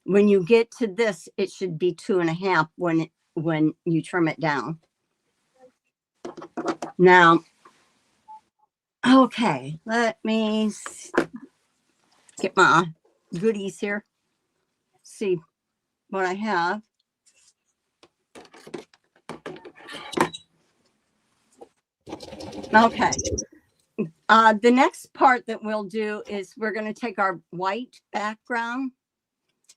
When you get to this, it should be 2.5 when you trim it down. Now, okay, let me get my goodies here. See what I have. Okay. The next part that we'll do is we're going to take our white background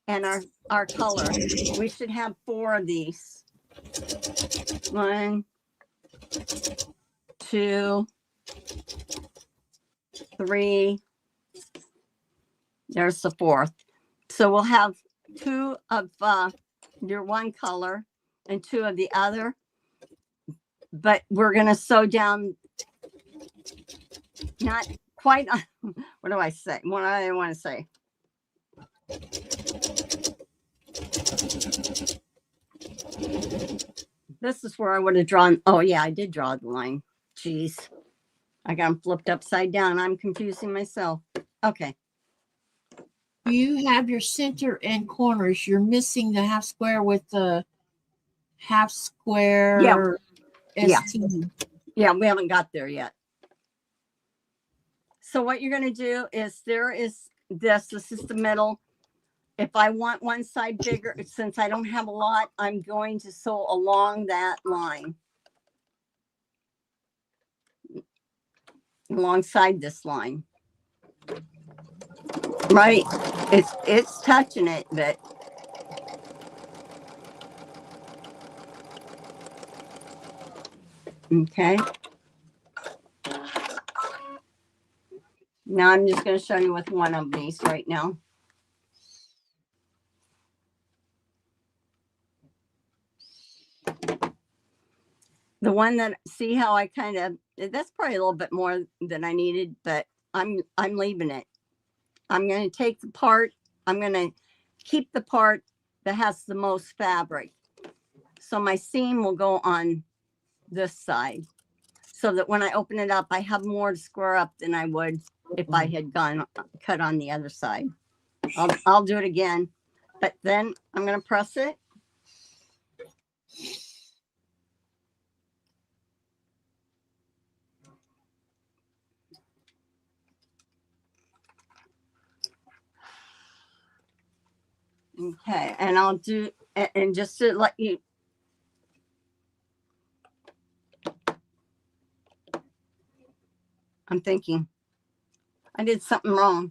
and our color. We should have 4 of these. 1, 2, 3. There's the 4th. So we'll have 2 of your one color and 2 of the other. But we're going to sew down, not quite, what do I say? What do I want to say? This is where I would have drawn. Oh, yeah, I did draw the line. Jeez. I got them flipped upside down. I'm confusing myself. Okay. You have your center and corners. You're missing the half square with the half square ST. Yeah, we haven't got there yet. So what you're going to do is there is this. This is the middle. If I want one side bigger, since I don't have a lot, I'm going to sew along that line. Alongside this line. Right. It's touching it, but okay. Now I'm just going to show you with one of these right now. The one that, see how I kind of, that's probably a little bit more than I needed, but I'm leaving it. I'm going to take the part, I'm going to keep the part that has the most fabric. So my seam will go on this side so that when I open it up, I have more to square up than I would if I had cut on the other side. I'll do it again, but then I'm going to press it. Okay, and I'll do, and just to let you, I'm thinking I did something wrong.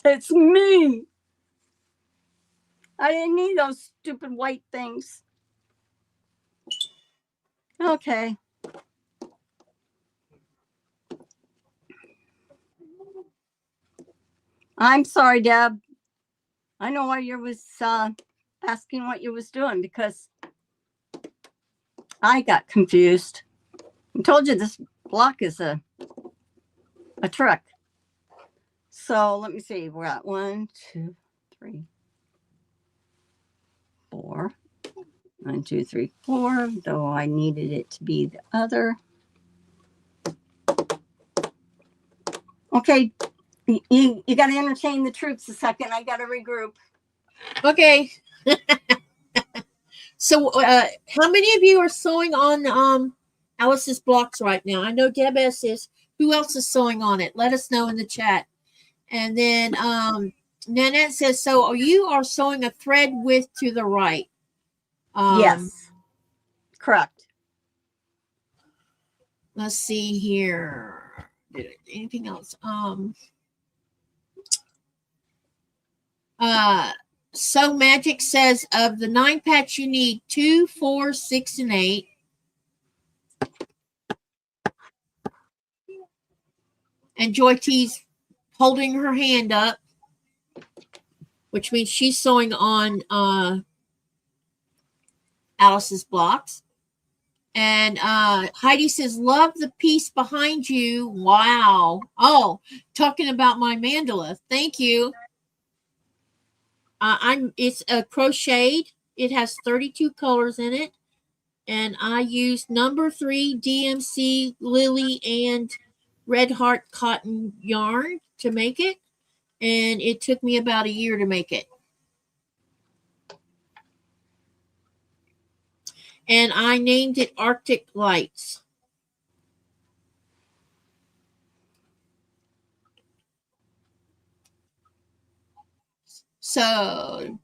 It's me. I didn't need those stupid white things. Okay. I'm sorry, Deb. I know why you was asking what you was doing because I got confused. I told you this block is a trick. So let me see. We're at 1, 2, 3, 4. 1, 2, 3, 4. Though I needed it to be the other. Okay. You got to entertain the troops a second. I got to regroup. Okay. So how many of you are sewing on Alice's blocks right now? I know Deb S is. Who else is sewing on it? Let us know in the chat. And then Nanette says, so you are sewing a thread width to the right. Yes. Correct. Let's see here. Anything else? So Magic says of the 9 patch you need 2, 4, 6, and 8. And Joy T's holding her hand up, which means she's sewing on Alice's blocks. And Heidi says, love the piece behind you. Wow. Oh, talking about my mandala. Thank you. It's a crocheted. It has 32 colors in it. And I used number 3 DMC Lily and Red Heart cotton yarn to make it. And it took me about a year to make it. And I named it Arctic Lights. So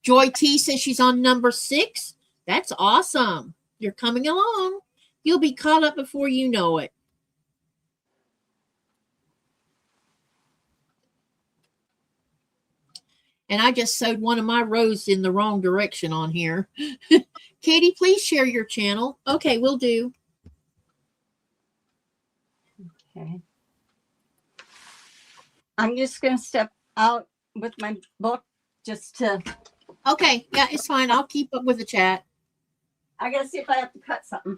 Joy T says she's on number 6. That's awesome. You're coming along. You'll be caught up before you know it. And I just sewed one of my rows in the wrong direction on here. Katie, please share your channel. Okay, we'll do. Okay. I'm just going to step out with my book just to, Okay, yeah, it's fine. I'll keep up with the chat. I got to see if I have to cut something.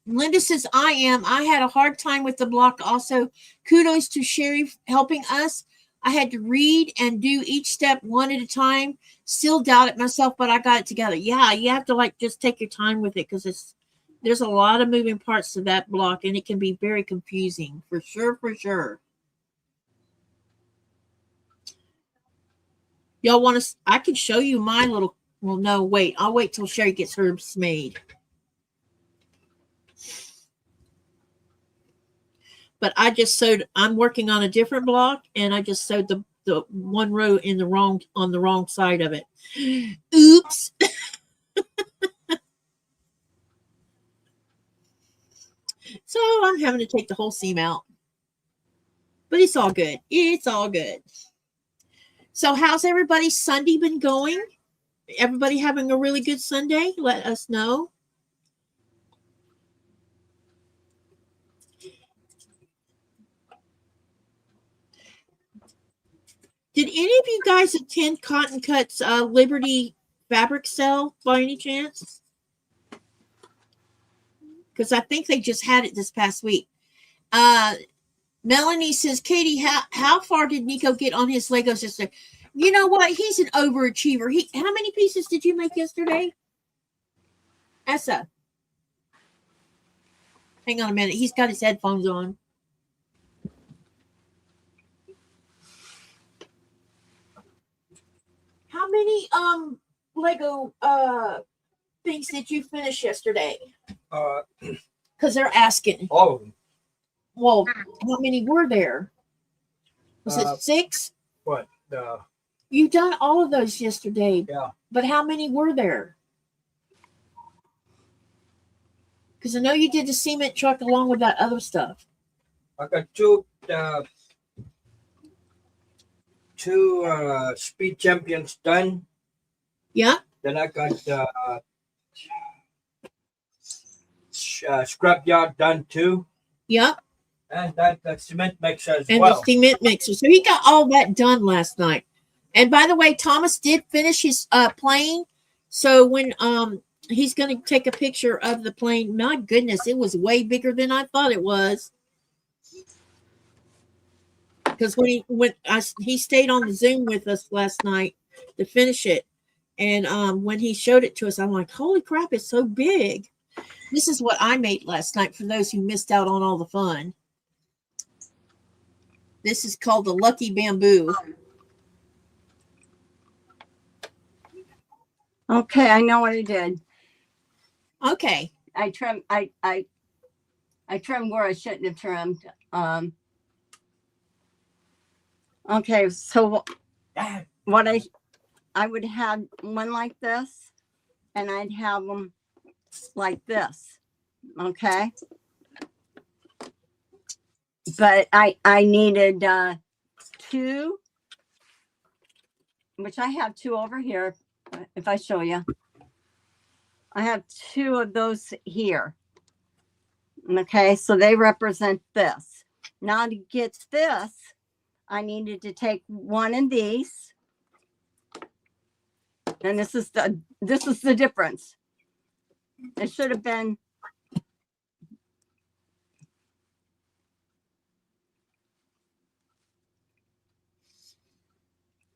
Linda says, I had a hard time with the block. Also, kudos to Sherry helping us. I had to read and do each step one at a time. Still doubt it myself, but I got it together. Yeah, you have to like just take your time with it because there's a lot of moving parts to that block and it can be very confusing for sure, for sure. Y'all want to, I can show you my little, well, no, wait, I'll wait till Sherry gets hers made. But I just sewed, I'm working on a different block and I just sewed the one row in the wrong, on the wrong side of it. Oops. So I'm having to take the whole seam out. But it's all good. It's all good. So how's everybody's Sunday been going? Everybody having a really good Sunday? Let us know. Did any of you guys attend Cotton Cut's Liberty fabric sale by any chance? Because I think they just had it this past week. Melanie says, Katie, how far did Nico get on his Lego sister? You know what? He's an overachiever. How many pieces did you make yesterday? Essa. Hang on a minute. He's got his headphones on. How many Lego things did you finish yesterday? Because they're asking. All of them. Well, how many were there? Was it 6? What? You done all of those yesterday. Yeah. But how many were there? Because I know you did the cement truck along with that other stuff. I got two speed champions done. Yeah. Then I got scrapyard done too. Yeah. And that cement mixer as And well. the cement mixer. So he got all that done last night. And by the way, Thomas did finish his plane. So when he's going to take a picture of the plane. My goodness, it was way bigger than I thought it was. Because he stayed on the Zoom with us last night to finish it. And when he showed it to us, I'm like, holy crap, it's so big. This is what I made last night for those who missed out on all the fun. This is called the Lucky Bamboo. Okay, I know what I did. Okay. I trimmed I trimmed where I shouldn't have trimmed. Okay, so what I would have one like this and I'd have them like this. Okay. But I needed 2, which I have 2 over here. If I show you, I have 2 of those here. Okay, so they represent this. Now to get this, I needed to take one of these, and this is the difference. It should have been.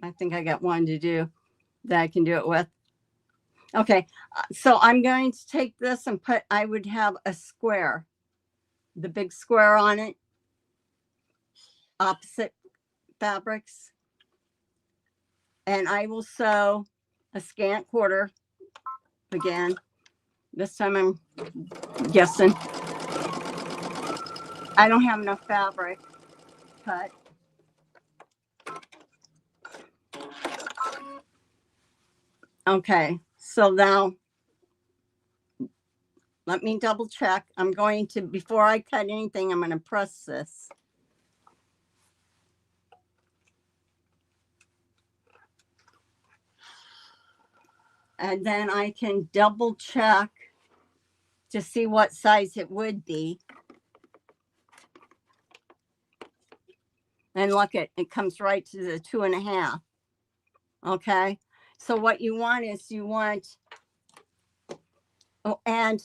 I think I got one to do that I can do it with. Okay, so I'm going to take this and I would have a square, the big square on it, opposite fabrics. And I will sew a scant quarter again. This time I'm guessing. I don't have enough fabric cut. Okay, so now let me double check. I'm going to, before I cut anything, I'm going to press this. And then I can double check to see what size it would be. And look, it comes right to the 2.5. Okay. So what you want is oh, and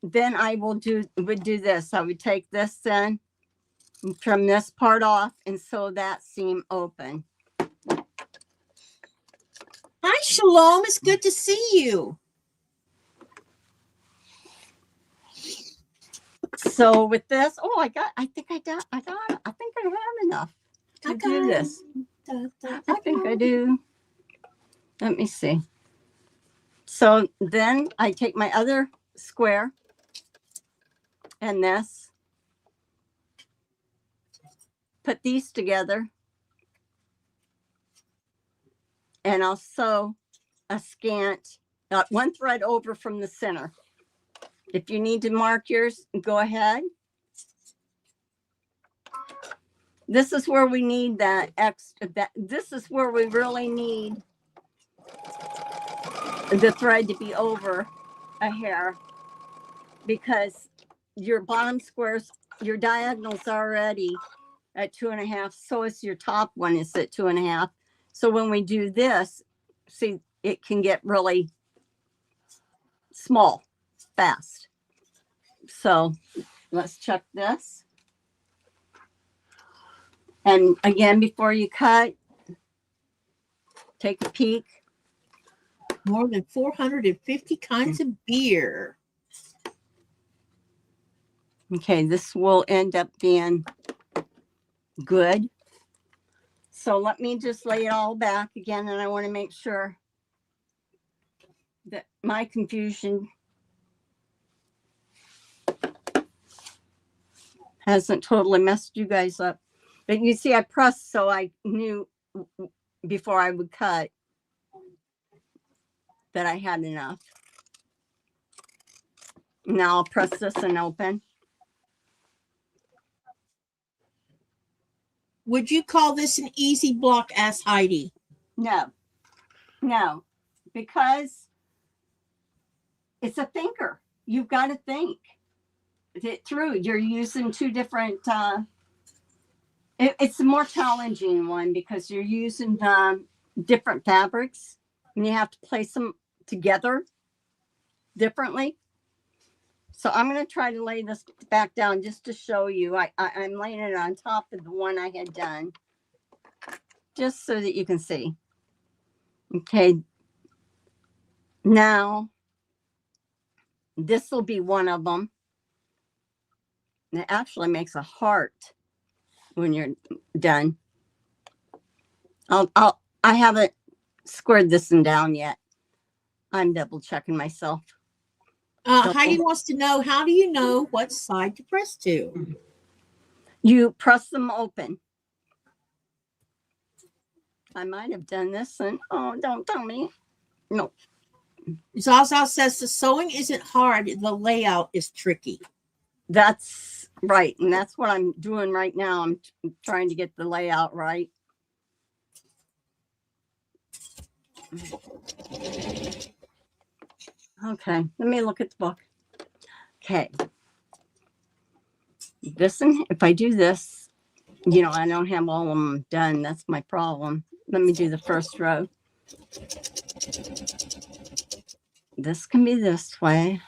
then I would do this. I would take this then and trim this part off and sew that seam open. Hi, Shalom. It's good to see you. So with this, oh, I think I have enough to do this. I think I do. Let me see. So then I take my other square and this, put these together, and I'll sew a scant, one thread over from the center. If you need to mark yours, go ahead. This is where we need that extra, this is where we really need the thread to be over a hair, because your bottom squares, your diagonal's already at 2.5. So is your top one is at 2.5. So when we do this, see, it can get really small fast. So let's check this. And again, before you cut, take a peek. More than 450 kinds of beer. Okay, this will end up being good. So let me just lay it all back again, and I want to make sure that my confusion hasn't totally messed you guys up. But you see, I pressed so I knew before I would cut that I had enough. Now I'll press this and open. Would you call this an easy block? Asked Heidi. No, because it's a thinker. You've got to think it through. You're using two different, it's a more challenging one because you're using different fabrics and you have to place them together differently. So I'm going to try to lay this back down just to show you. I'm laying it on top of the one I had done, just so that you can see. Okay. Now, this will be one of them. It actually makes a heart when you're done. I haven't squared this one down yet. I'm double checking myself. Heidi wants to know, how do you know what side to press to? You press them open. I might have done this and, oh, don't tell me. No. Zaza says the sewing isn't hard. The layout is tricky. That's right. And that's what I'm doing right now. I'm trying to get the layout right. Okay, let me look at the book. Okay. This one, if I do this, you know, I don't have all of them done. That's my problem. Let me do the first row. This can be this way.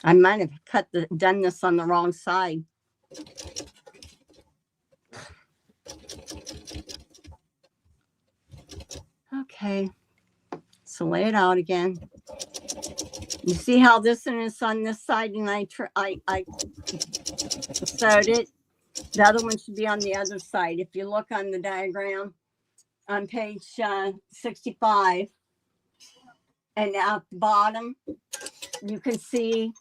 I might have done this on the wrong side. Okay. So lay it out again. You see how this one is on this side, and I sewed it. The other one should be on the other side. If you look on the diagram on page 65, and at the bottom, you can see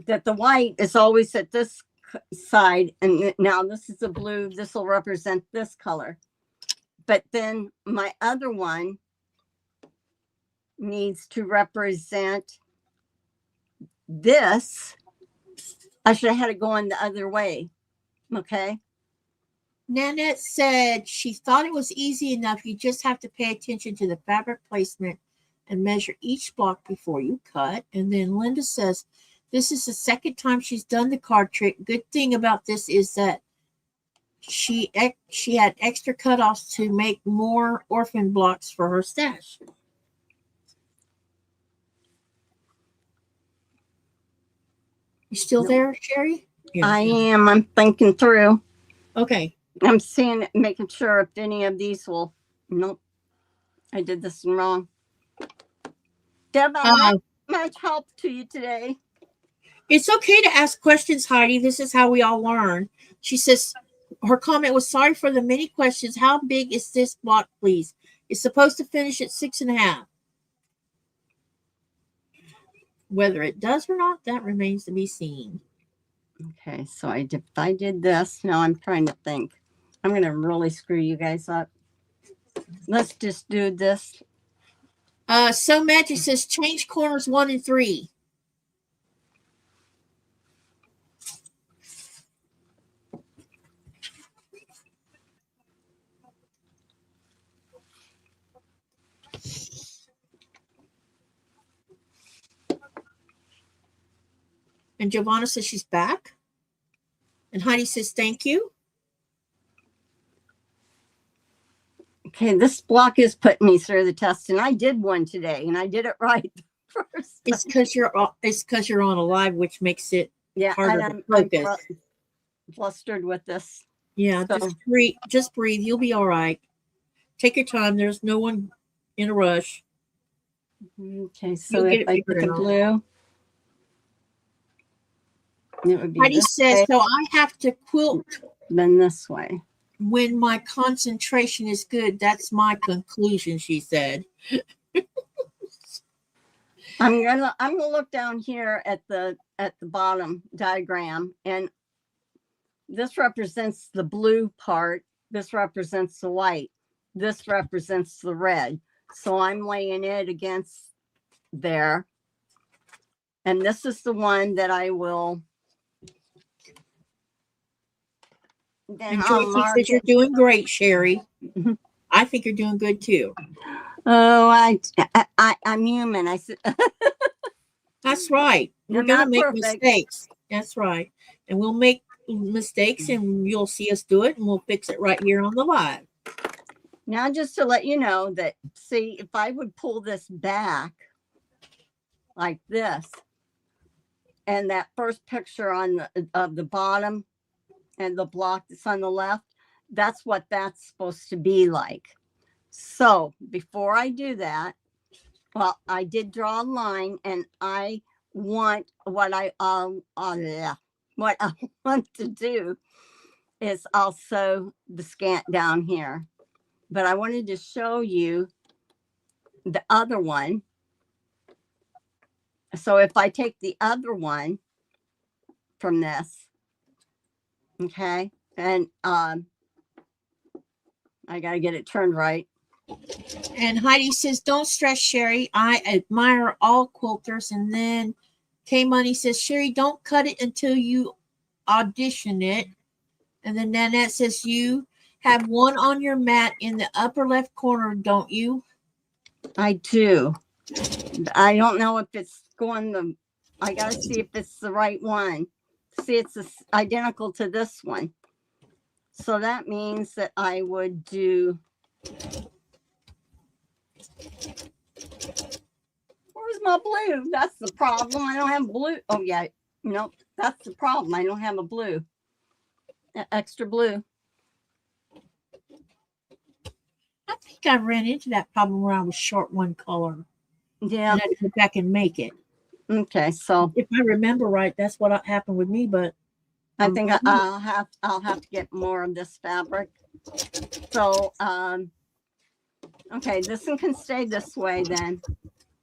that the white is always at this side, and now this is a blue. This will represent this color. But then my other one needs to represent this. I should have had it going the other way. Okay. Nanette said she thought it was easy enough. You just have to pay attention to the fabric placement and measure each block before you cut. And then Linda says, this is the second time she's done the card trick. Good thing about this is that she had extra cutoffs to make more orphan blocks for her stash. You still there, Sherry? Yeah. I am. I'm thinking through. Okay. I'm seeing it, making sure if any of these will. Nope. I did this one wrong. Deb, I'm not much help to you today. It's okay to ask questions, Heidi. This is how we all learn. She says her comment was, sorry for the many questions. How big is this block, please? It's supposed to finish at 6.5. Whether it does or not, that remains to be seen. Okay, so I did this. Now I'm trying to think. I'm going to really screw you guys up. Let's just do this. So Magic says change corners 1 and 3. And Giovanna says she's back. And Heidi says thank you. Okay, this block is putting me through the test, and I did one today, and I did it right first. It's because you're on a live, which makes it harder to focus. I'm flustered with this. Yeah, So. just breathe. You'll be all right. Take your time. There's no one in a rush. Okay, so if I put the blue, it would be Heidi says, so I have to quilt then this way. when my concentration is good. That's my conclusion, she said. I'm gonna look down here at the bottom diagram, and this represents the blue part. This represents the white. This represents the red. So I'm laying it against there. And this is the one that I will. Then And Joyce says you're doing great, Sherry. I think you're doing good too. Oh, I'm human. I said. That's right. We're You're gonna not make perfect. mistakes. That's right. And we'll make mistakes, and you'll see us do it, and we'll fix it right here on the live. Now, just to let you know that, see, if I would pull this back like this, and that first picture on the bottom and the block that's on the left, that's what that's supposed to be like. So before I do that, well, I did draw a line, and I want what I want to do is also the scant down here. But I wanted to show you the other one. So if I take the other one from this, okay, and I got to get it turned right. And Heidi says, don't stress, Sherry. I admire all quilters. And then K Money says, Sherry, don't cut it until you audition it. And then Nanette says, you have one on your mat in the upper left corner, don't you? I do. I don't know if it's going I got to see if it's the right one. See, it's identical to this one. So that means that I would do. Where's my blue? That's the problem. I don't have blue. Oh, yeah. No, that's the problem. I don't have a blue. Extra blue. I think I ran into that problem where I was short one color. Yeah. And I had to go back and make it. Okay, so if I remember right, that's what happened with me. But I think I'll have to get more of this fabric. So okay, this one can stay this way then.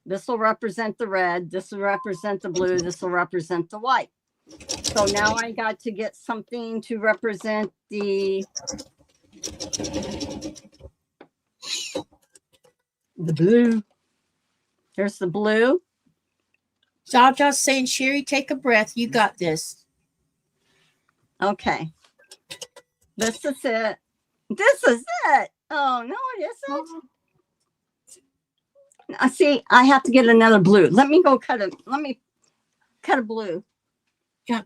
This will represent the red. This will represent the blue. This will represent the white. So now I got to get something to represent the blue. There's the blue. Jaja's saying, Sherry, take a breath. You got this. Okay. This is it. This is it. Oh, no, it isn't. See, I have to get another blue. Let me cut a blue. Yeah.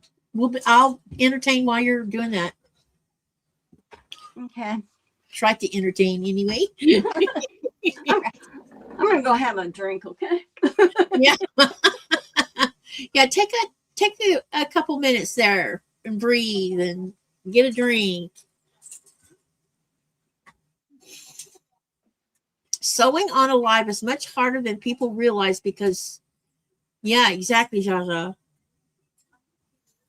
I'll entertain while you're doing that. Okay. Try to entertain anyway. I'm gonna go have a drink, okay? Yeah. Yeah, take a couple minutes there and breathe and get a drink. Sewing on a live is much harder than people realize because, yeah, exactly, Jaja.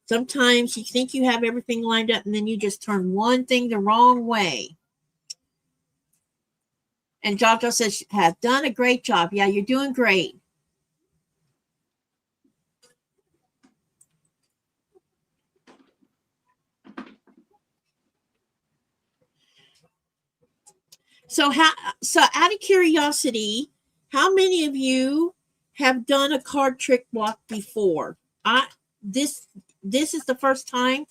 Sometimes you think you have everything lined up and then you just turn one thing the wrong way. And Jaja says, have done a great job. Yeah, you're doing great. So out of curiosity, how many of you have done a card trick block before? This is the first time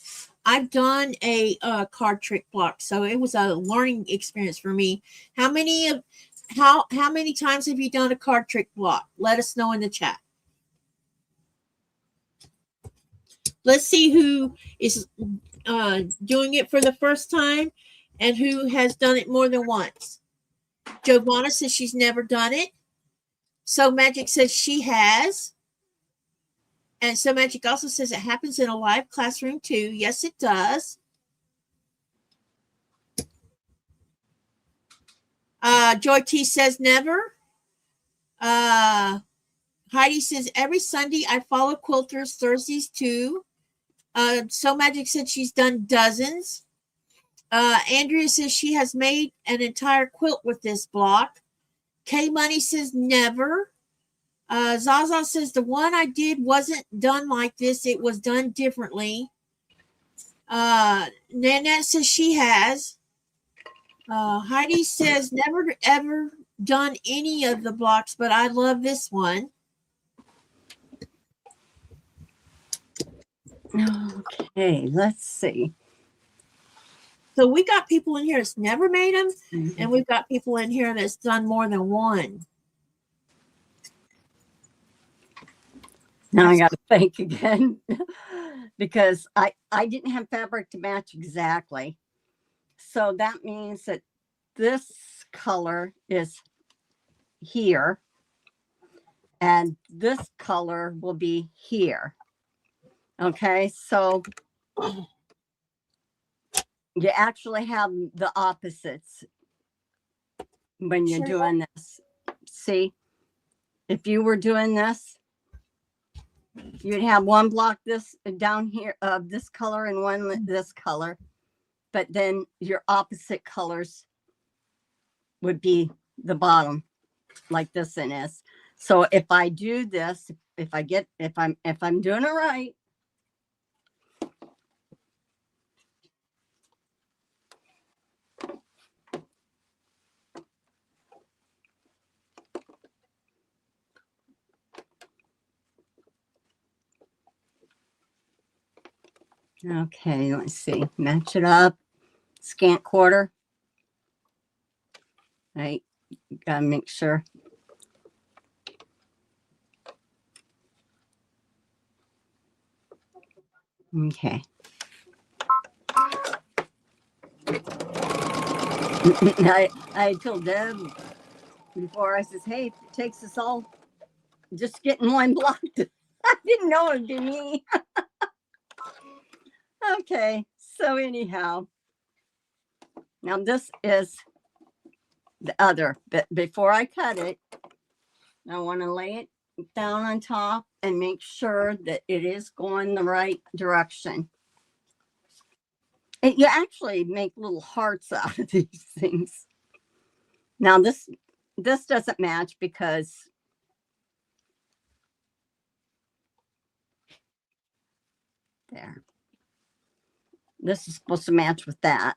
I've done a card trick block, so it was a learning experience for me. How many times have you done a card trick block? Let us know in the chat. Let's see who is doing it for the first time and who has done it more than once. Giovanna says she's never done it. So Magic says she has. And So Magic also says it happens in a live classroom too. Yes, it does. Joy T says never. Heidi says every Sunday I follow quilters, Thursdays too. So Magic said she's done dozens. Andrea says she has made an entire quilt with this block. K Money says never. Zaza says the one I did wasn't done like this. It was done differently. Nanette says she has. Heidi says never ever done any of the blocks, but I love this one. Okay, let's see. So we got people in here that's never made them, and we've got people in here that's done more than one. Now I got to think again because I didn't have fabric to match exactly. So that means that this color is here and this color will be here. Okay, so you actually have the opposites when you're doing this. See, if you were doing this, you'd have one block this down here of this color and one this color, but then your opposite colors would be the bottom, like this one is. So if I do this, if I'm doing it right, okay, let's see, match it up, scant quarter, right? Gotta make sure. Okay. I told Deb before, I says, hey, if it takes us all just getting one block. I didn't know it'd be me. Okay, so anyhow, now this is the other, but before I cut it, I want to lay it down on top and make sure that it is going the right direction. You actually make little hearts out of these things. Now this doesn't match because there. This is supposed to match with that.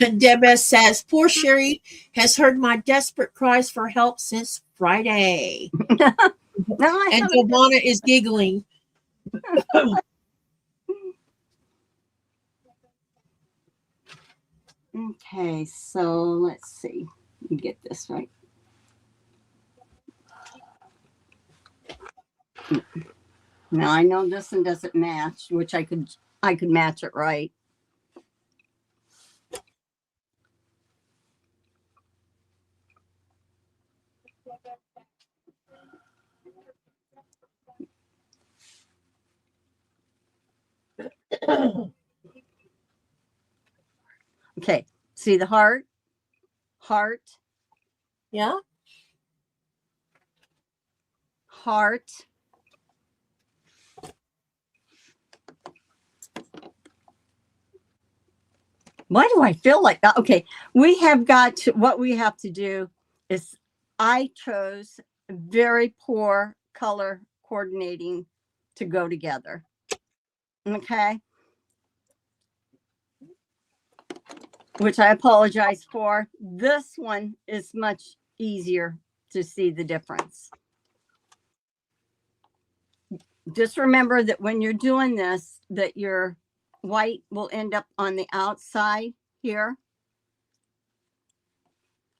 And Debs says, poor Sherry has heard my desperate cries for help since Friday. No, I And haven't. Giovanna is giggling. Okay, so let's see. Let me get this right. Now I know this one doesn't match, which I could match it right. Okay, see the heart? Heart, Yeah. heart. Why do I feel like that? Okay, we have got to, what we have to do is I chose very poor color coordinating to go together. Okay. Which I apologize for. This one is much easier to see the difference. Just remember that when you're doing this, that your white will end up on the outside here.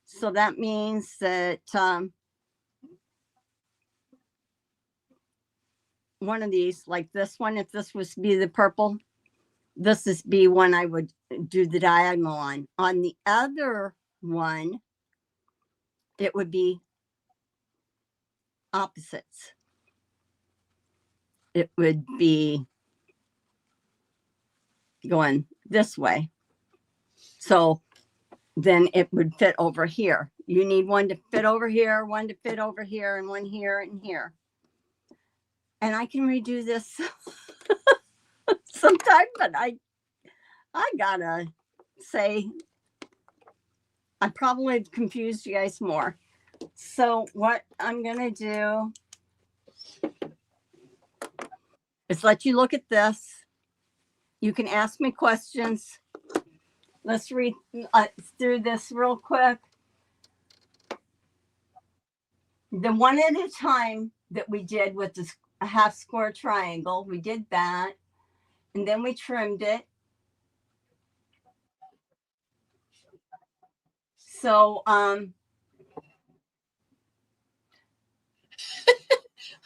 So that means that one of these, like this one, if this was to be the purple, this is be one I would do the diagonal on. On the other one, it would be opposites. It would be going this way. So then it would fit over here. You need one to fit over here, one to fit over here, and one here and here. And I can redo this sometime, but I gotta say, I probably confused you guys more. So what I'm gonna do is let you look at this. You can ask me questions. Let's read through this real quick. The one at a time that we did with this half square triangle, we did that. And then we trimmed it. So,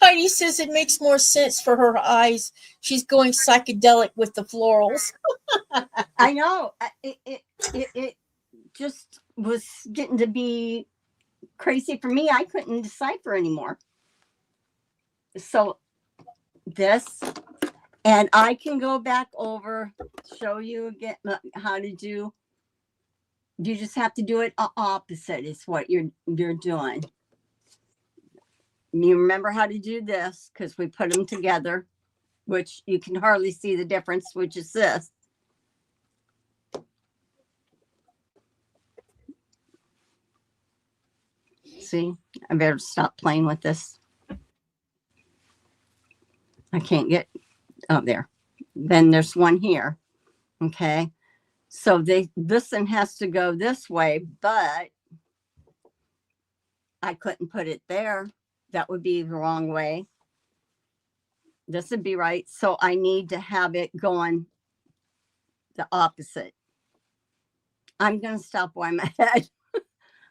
Heidi says it makes more sense for her eyes. She's going psychedelic with the florals. I know it just was getting to be crazy for me. I couldn't decipher anymore. So this, and I can go back over, show you again how to do. You just have to do it opposite is what you're doing. You remember how to do this because we put them together, which you can hardly see the difference, which is this. See, I better stop playing with this. I can't get up there. Then there's one here. Okay. So this one has to go this way, but I couldn't put it there. That would be the wrong way. This would be right. So I need to have it going the opposite. I'm going to stop while I'm ahead.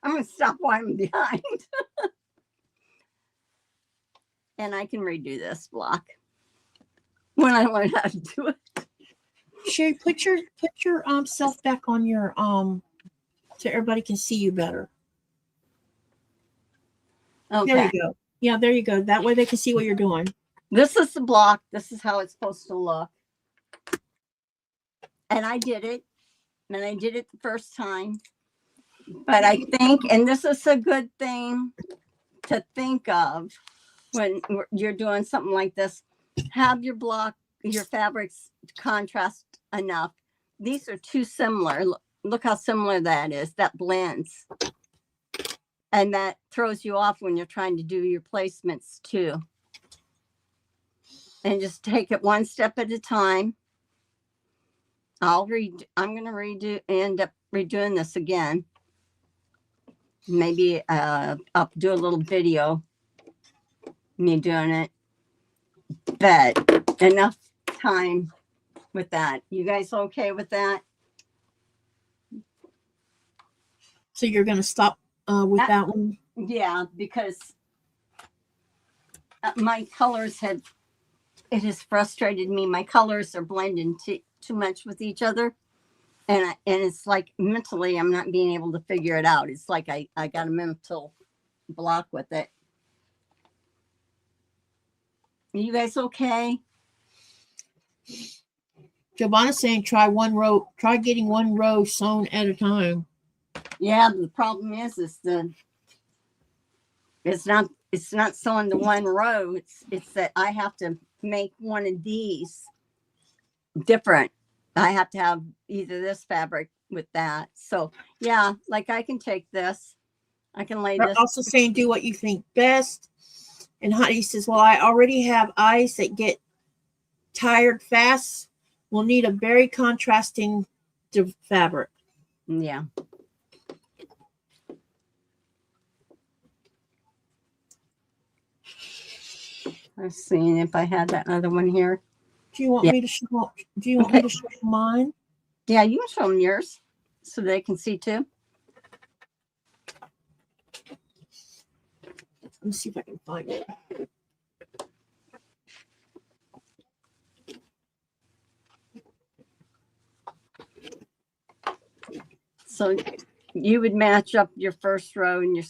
I'm going to stop while I'm behind. And I can redo this block when I learn how to do it. Sherry, put your self back on your so everybody can see you better. Okay. There you go. Yeah, there you go. That way they can see what you're doing. This is the block. This is how it's supposed to look. And I did it. And I did it the first time. But I think, and this is a good thing to think of when you're doing something like this, have your block, your fabrics contrast enough. These are too similar. Look how similar that is. That blends. And that throws you off when you're trying to do your placements too. And just take it one step at a time. I'm gonna end up redoing this again. Maybe I'll do a little video, me doing it. But enough time with that. You guys okay with that? So you're going to stop with that one? Yeah, because my colors have, it has frustrated me. My colors are blending too much with each other. And it's like mentally, I'm not being able to figure it out. It's like I got a mental block with it. Are you guys okay? Giovanna's saying try getting one row sewn at a time. Yeah, the problem is it's not sewing the one row. It's that I have to make one of these different. I have to have either this fabric with that. So yeah, like I can take this. I can lay They're this. also saying do what you think best. And Heidi says, well, I already have eyes that get tired fast. We'll need a very contrasting fabric. Yeah. I'm seeing if I had that other one here. Do you want me to show? Do you want me to show mine? Yeah, you can show them yours so they can see too. Let me see if I can find it. So you would match up your first row and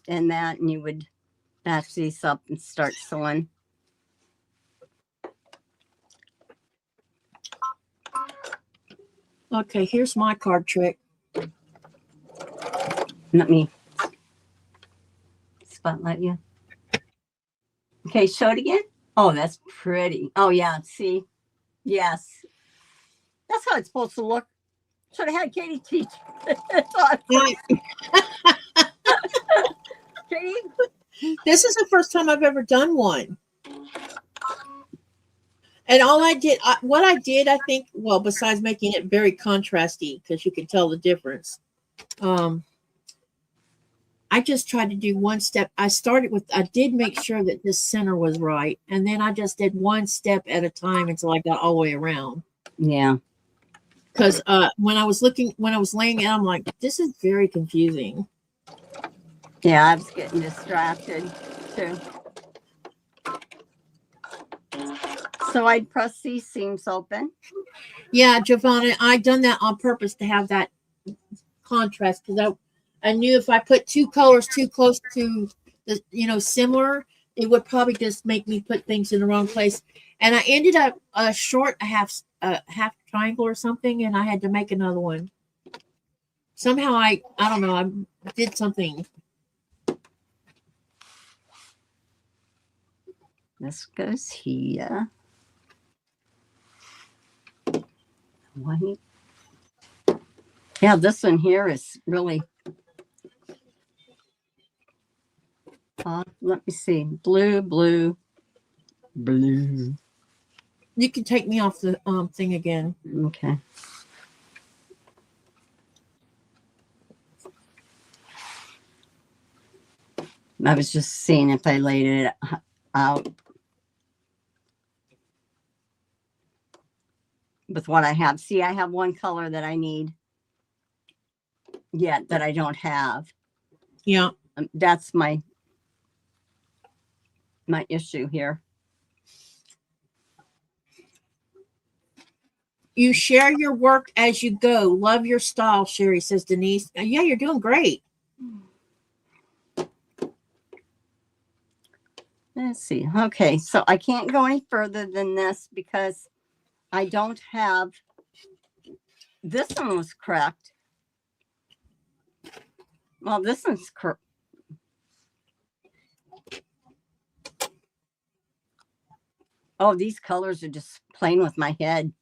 and you would match these up and start sewing. Okay, here's my card trick. Let me spotlight you. Okay, show it again. Oh, that's pretty. Oh yeah, see? Yes. That's how it's supposed to look. Should have had Katie teach. Katie? This is the first time I've ever done one. And all I did, I think, well, besides making it very contrasty, because you can tell the difference, I just tried to do one step. I did make sure that this center was right. And then I just did one step at a time until I got all the way around. Yeah. Because when I was laying it, I'm like, this is very confusing. Yeah, I was getting distracted too. So I'd press these seams open. Yeah, Giovanna, I done that on purpose to have that contrast, because I knew if I put two colors too close to the similar, it would probably just make me put things in the wrong place. And I ended up short a half triangle or something, and I had to make another one. Somehow I don't know, I did something. This goes here. Yeah, this one here is really. Let me see. Blue, blue, blue. You can take me off the thing again. Okay. I was just seeing if I laid it out with what I have. See, I have one color that I need yet that I don't have. Yeah. That's my issue here. You share your work as you go. Love your style, Sherry, says Denise. Yeah, you're doing great. Let's see. Okay, so I can't go any further than this because I don't have, this one was correct. Well, this one's correct. Oh, these colors are just playing with my head.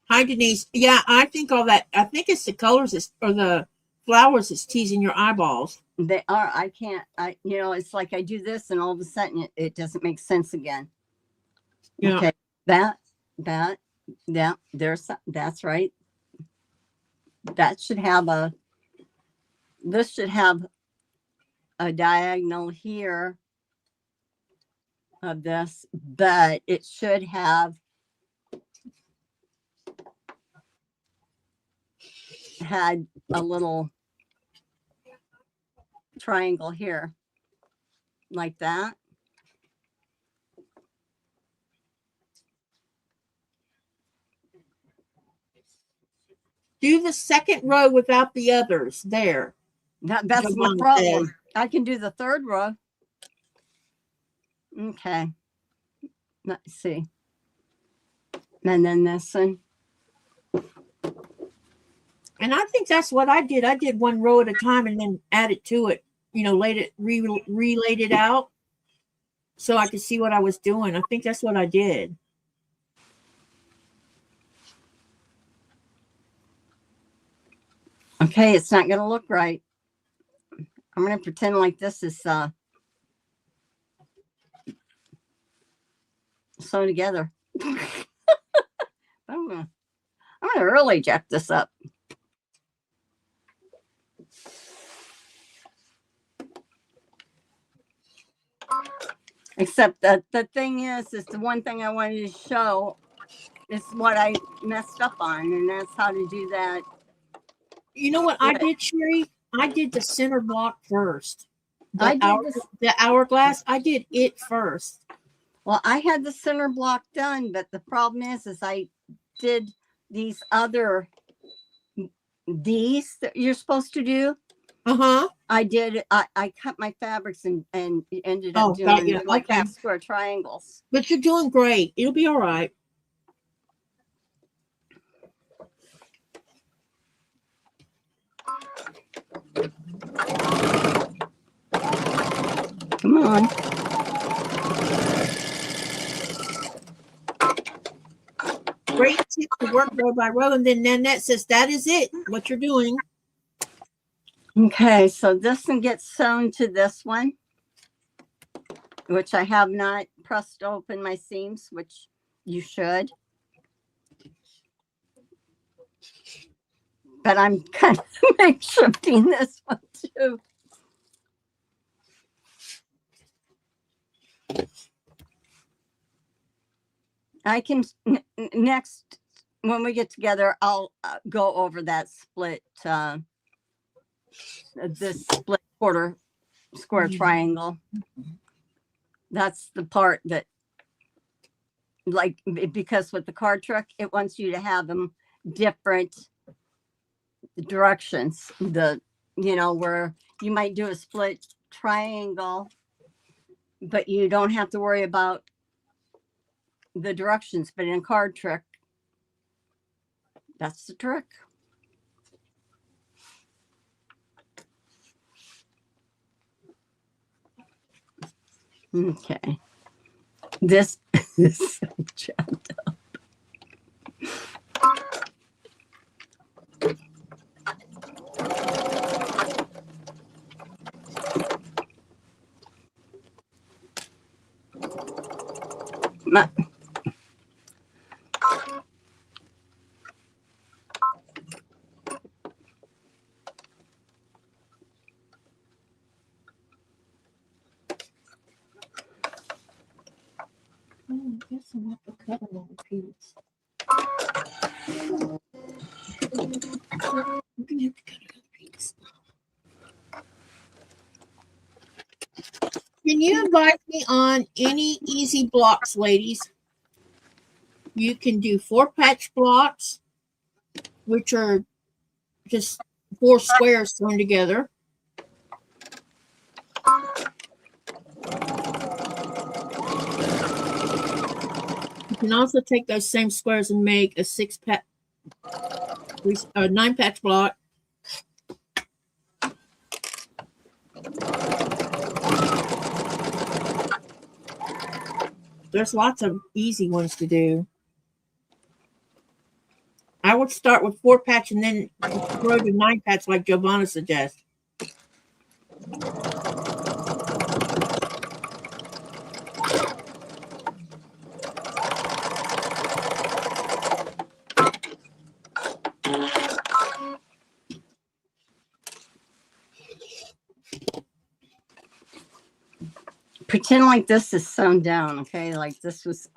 Hi, Denise. Yeah, I think all that. I think it's the colors or the flowers that's teasing your eyeballs. They are. I can't. It's like I do this and all of a sudden it doesn't make sense again. Yeah. Okay. Yeah. That's right. that should have this should have a diagonal here of this, but it should have had a little triangle here like that. Do the second row without the others there. That's Come my on, problem. Dave. I can do the third row. Okay. Let's see. And then this one. And I think that's what I did. I did one row at a time and then added to it, you know, relayed it out so I could see what I was doing. I think that's what I did. Okay, it's not going to look right. I'm going to pretend like this is sewn together. I'm going to really jack this up. Except that the thing is the one thing I wanted to show is what I messed up on, and that's how to do that. You know what I did, Sherry? I did the center block first. I did The hourglass, I did it first. Well, I had the center block done, but the problem is I did these other that you're supposed to do. Uh-huh. I did. I cut my fabrics and ended up doing like half square triangles. But you're doing great. It'll be all right. Come on. Great tip to work row by row. And then Nanette says, that is it, what you're doing. Okay, so this one gets sewn to this one, which I have not pressed open my seams, which you should. But I'm kind of makeshifting this one too. I can next when we get together, I'll go over that split, this split quarter square triangle. That's the part that, like, because with the card trick, it wants you to have them different directions. Where you might do a split triangle, but you don't have to worry about the directions. But in card trick, that's the trick. Okay. This is so jacked up. I guess I'm have to cut them on repeats. I'm gonna have to cut another piece. Can you advise me on any easy blocks, ladies? You can do 4-patch blocks, which are just 4 squares thrown together. You can also take those same squares and make a 9-patch block. There's lots of easy ones to do. I would start with 4-patch and then grow to 9-patch like Giovanna suggests. pretend like this is sewn down, okay? Like this was.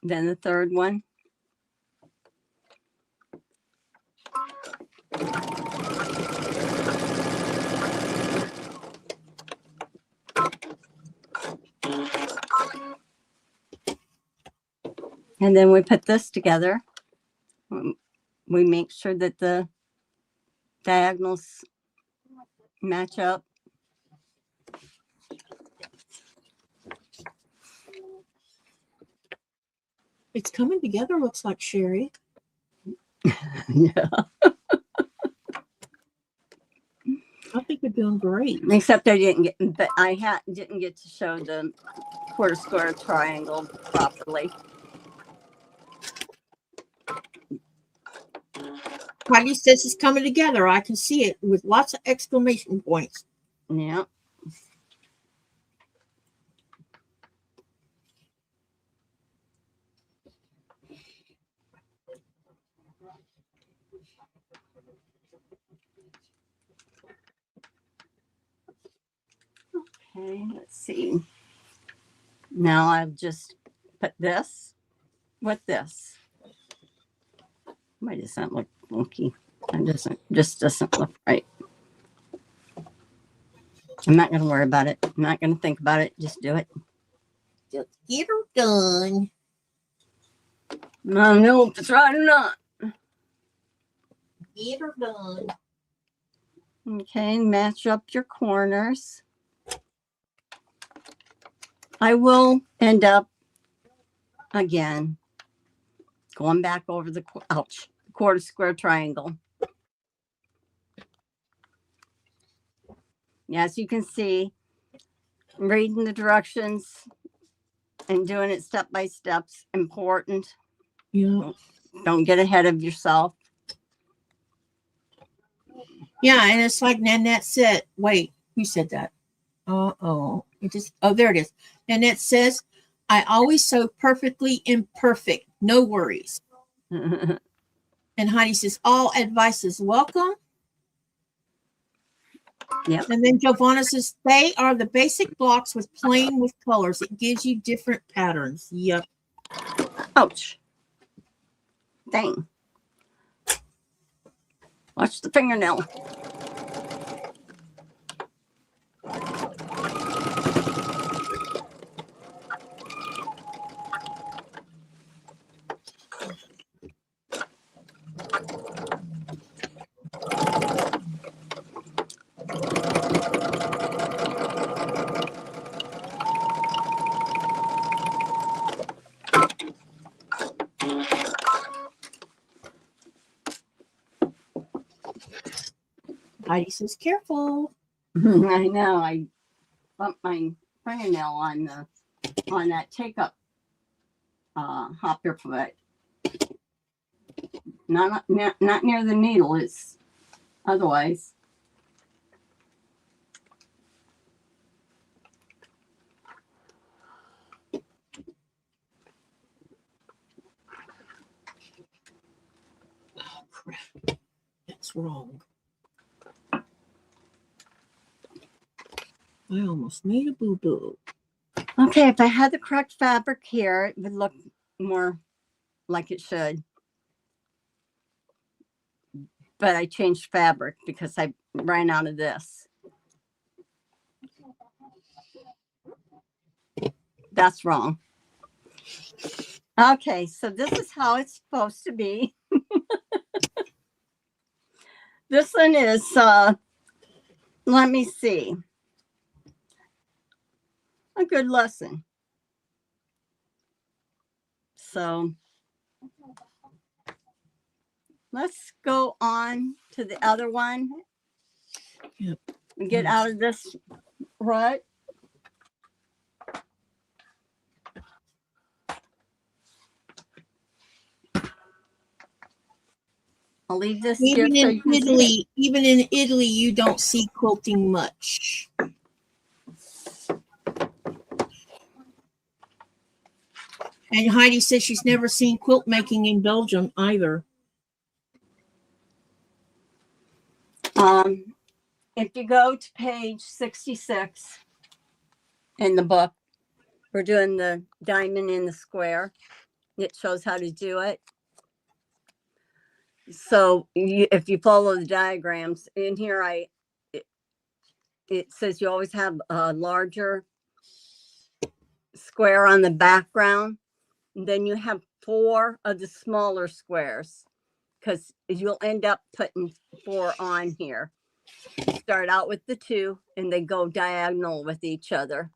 Then the third one. And then we put this together. We make sure that the diagonals match up. It's coming together, looks like, Sherry. Yeah. I think we're doing great. Except I didn't get, but I didn't get to show the quarter square triangle properly. Heidi says it's coming together. I can see it with lots of exclamation points. Yeah. Okay, let's see. Now I've just put this with this. Why does that look funky? It just doesn't look right. I'm not going to worry about it. I'm not going to think about it. Just do it. Just get her done. I don't know if it's right or not. Get her done. Okay, match up your corners. I will end up, again, going back over the quarter square triangle. Yeah, as you can see, reading the directions and doing it step by step's important. Yeah. Don't get ahead of yourself. Yeah, and it's like Nanette said. Wait, who said that? There it is. Nanette says, I always sew perfectly imperfect. No worries. And Heidi says, all advice is welcome. Yep. And then Giovanna says, they are the basic blocks with plain with colors. It gives you different patterns. Yep. Ouch. Dang. Watch the fingernail. Heidi says, careful. I know. I bumped my fingernail on that take up hopper foot. Not near the needle. It's otherwise. Oh, crap. That's wrong. I almost made a boo-boo. Okay, if I had the correct fabric here, it would look more like it should. But I changed fabric because I ran out of this. That's wrong. Okay, so this is how it's supposed to be. This one is, let me see, a good lesson. So let's go on to the other one. Yep. And get out of this rut. I'll leave this here Even so in you can see Italy, you don't see quilting much. And Heidi says she's never seen quilt making in Belgium either. If you go to page 66 in the book, we're doing the diamond in the square. It shows how to do it. So if you follow the diagrams in here, it says you always have a larger square on the background. And then you have 4 of the smaller squares because you'll end up putting 4 on here. You start out with the 2 and they go diagonal with each other.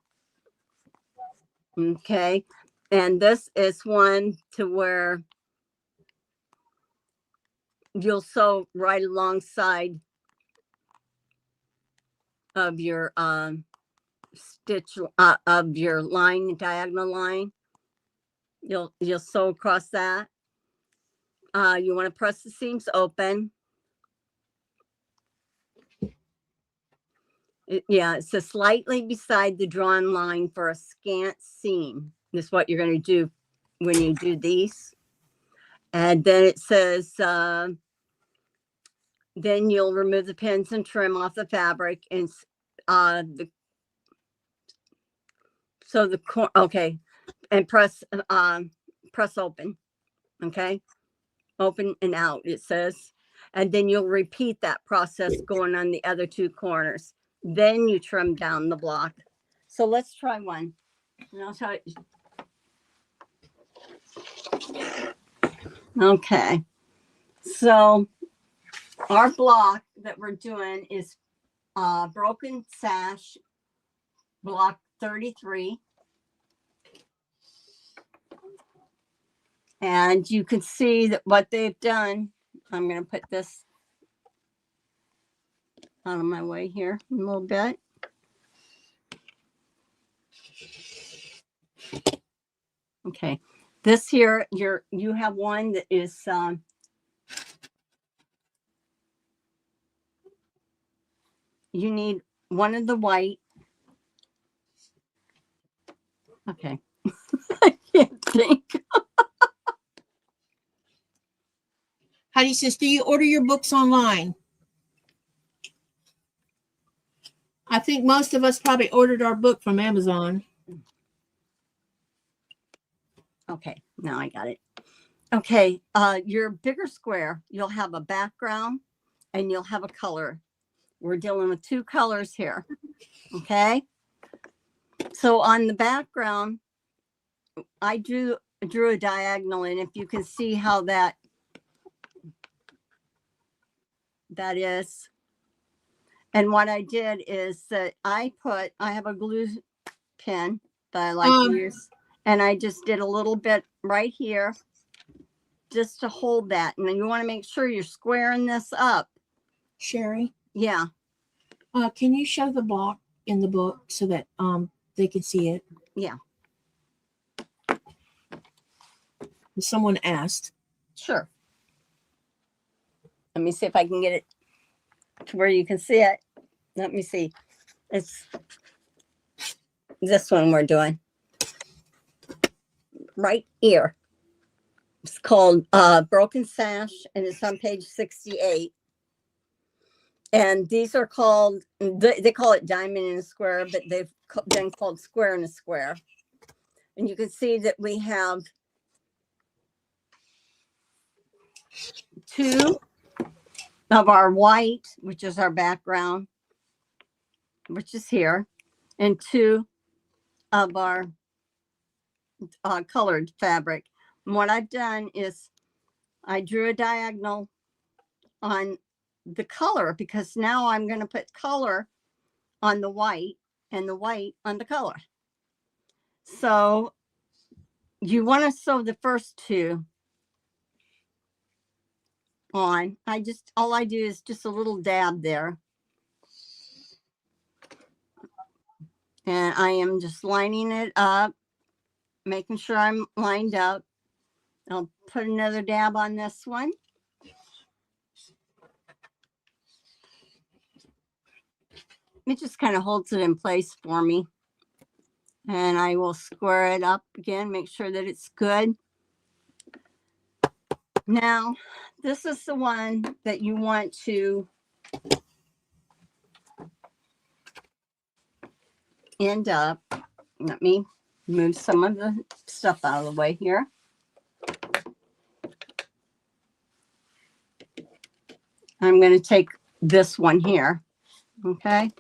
Okay. And this is one to where you'll sew right alongside of your stitch of your line, diagonal line. You'll sew across that. You want to press the seams open. It says slightly beside the drawn line for a scant seam. This is what you're going to do when you do these. And then it says, then you'll remove the pins and trim off the fabric and okay, and press open. Okay, open and out, it says. And then you'll repeat that process going on the other 2 corners. Then you trim down the block. So let's try one. And I'll tell you. Okay. So our block that we're doing is broken sash block 33. And you can see that what they've done. I'm going to put this out of my way here a little bit. Okay, this here, you have one that is you need one of the white. Okay, I can't think. Heidi says, do you order your books online? I think most of us probably ordered our book from Amazon. Okay, now I got it. Okay, your bigger square, you'll have a background and you'll have a color. We're dealing with 2 colors here. Okay, so on the background, I drew a diagonal, and if you can see how that is. And what I did is that I have a glue pen that I like to use, and I just did a little bit right here just to hold that. And then you want to make sure you're squaring this up. Sherry? Yeah. Can you show the block in the book so that they can see it? Yeah. Someone asked. Sure. Let me see if I can get it to where you can see it. Let me see. It's this one we're doing. Right here. It's called Broken Sash, and it's on page 68. And these are called, they call it diamond in a square, but they've been called square in a square. And you can see that we have 2 of our white, which is our background, which is here, and 2 of our colored fabric. And what I've done is I drew a diagonal on the color because now I'm going to put color on the white and the white on the color. So you want to sew the first 2 on. All I do is just a little dab there. And I am just lining it up, making sure I'm lined up. I'll put another dab on this one. It just kind of holds it in place for me. And I will square it up again, make sure that it's good. Now, this is the one that you want to end up, let me move some of the stuff out of the way here. I'm going to take this one here. Okay.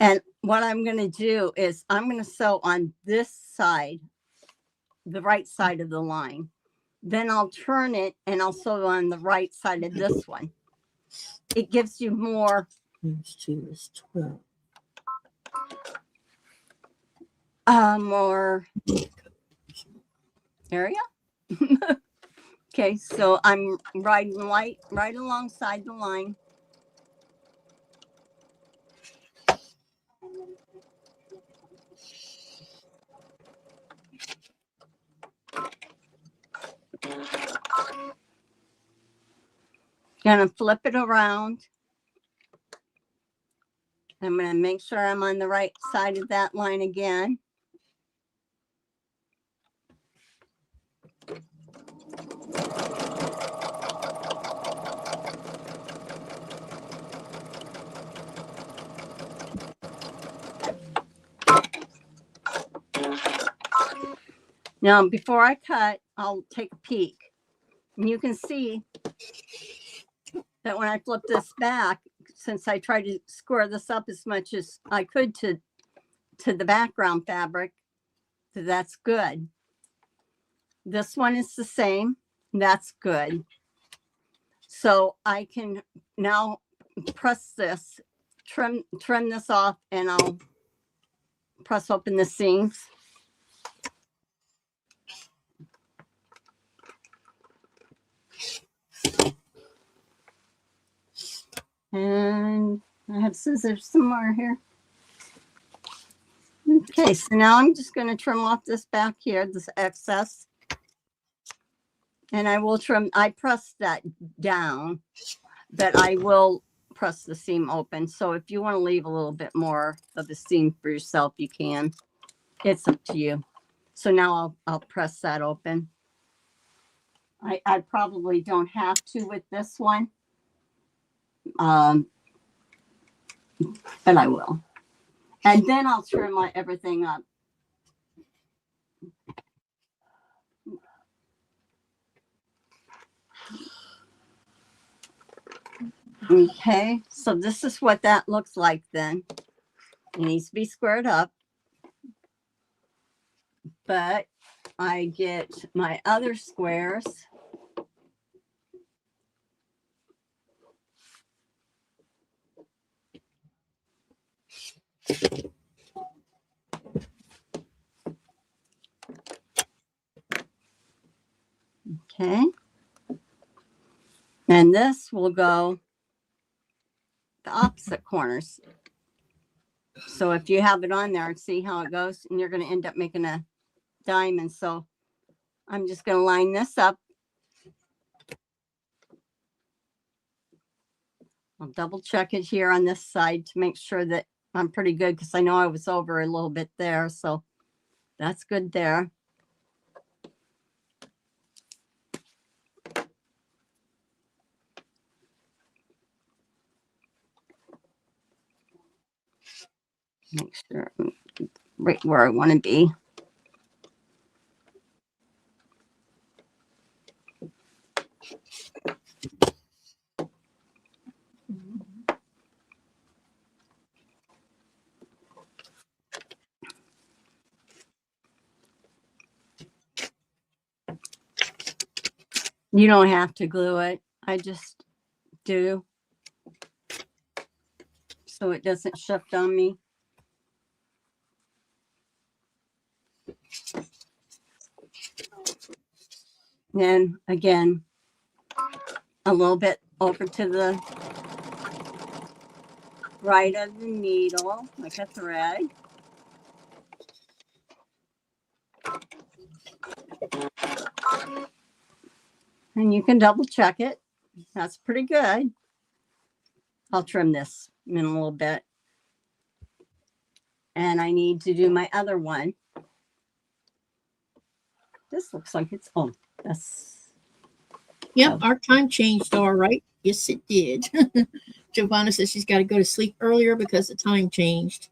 And what I'm going to do is I'm going to sew on this side, the right side of the line. Then I'll turn it and I'll sew on the right side of this one. It gives you more. Times 2 is 12. More area. Okay, so I'm riding right alongside the line. Gonna flip it around. I'm gonna make sure I'm on the right side of that line again. Now, before I cut, I'll take a peek. And you can see that when I flip this back, since I tried to square this up as much as I could to the background fabric, that's good. This one is the same. That's good. So I can now press this, trim this off, and I'll press open the seams. And I have scissors somewhere here. Okay, so now I'm just going to trim off this back here, this excess. And I will trim, I pressed that down, but I will press the seam open. So if you want to leave a little bit more of the seam for yourself, you can. It's up to you. So now I'll press that open. I probably don't have to with this one. But I will. And then I'll trim everything up. Okay, so this is what that looks like then. It needs to be squared up. But I get my other squares. Okay. And this will go the opposite corners. So if you have it on there, see how it goes, and you're going to end up making a diamond. So I'm just going to line this up. I'll double check it here on this side to make sure that I'm pretty good, because I know I was over a little bit there. So that's good there. Make sure I'm right where I want to be. You don't have to glue it. I just do, so it doesn't shift on me. And again, a little bit over to the right of the needle, like a thread. And you can double check it. That's pretty good. I'll trim this in a little bit. And I need to do my other one. This looks like it's, oh, that's. Yep, our time changed all right. Yes, it did. Giovanna says she's got to go to sleep earlier because the time changed.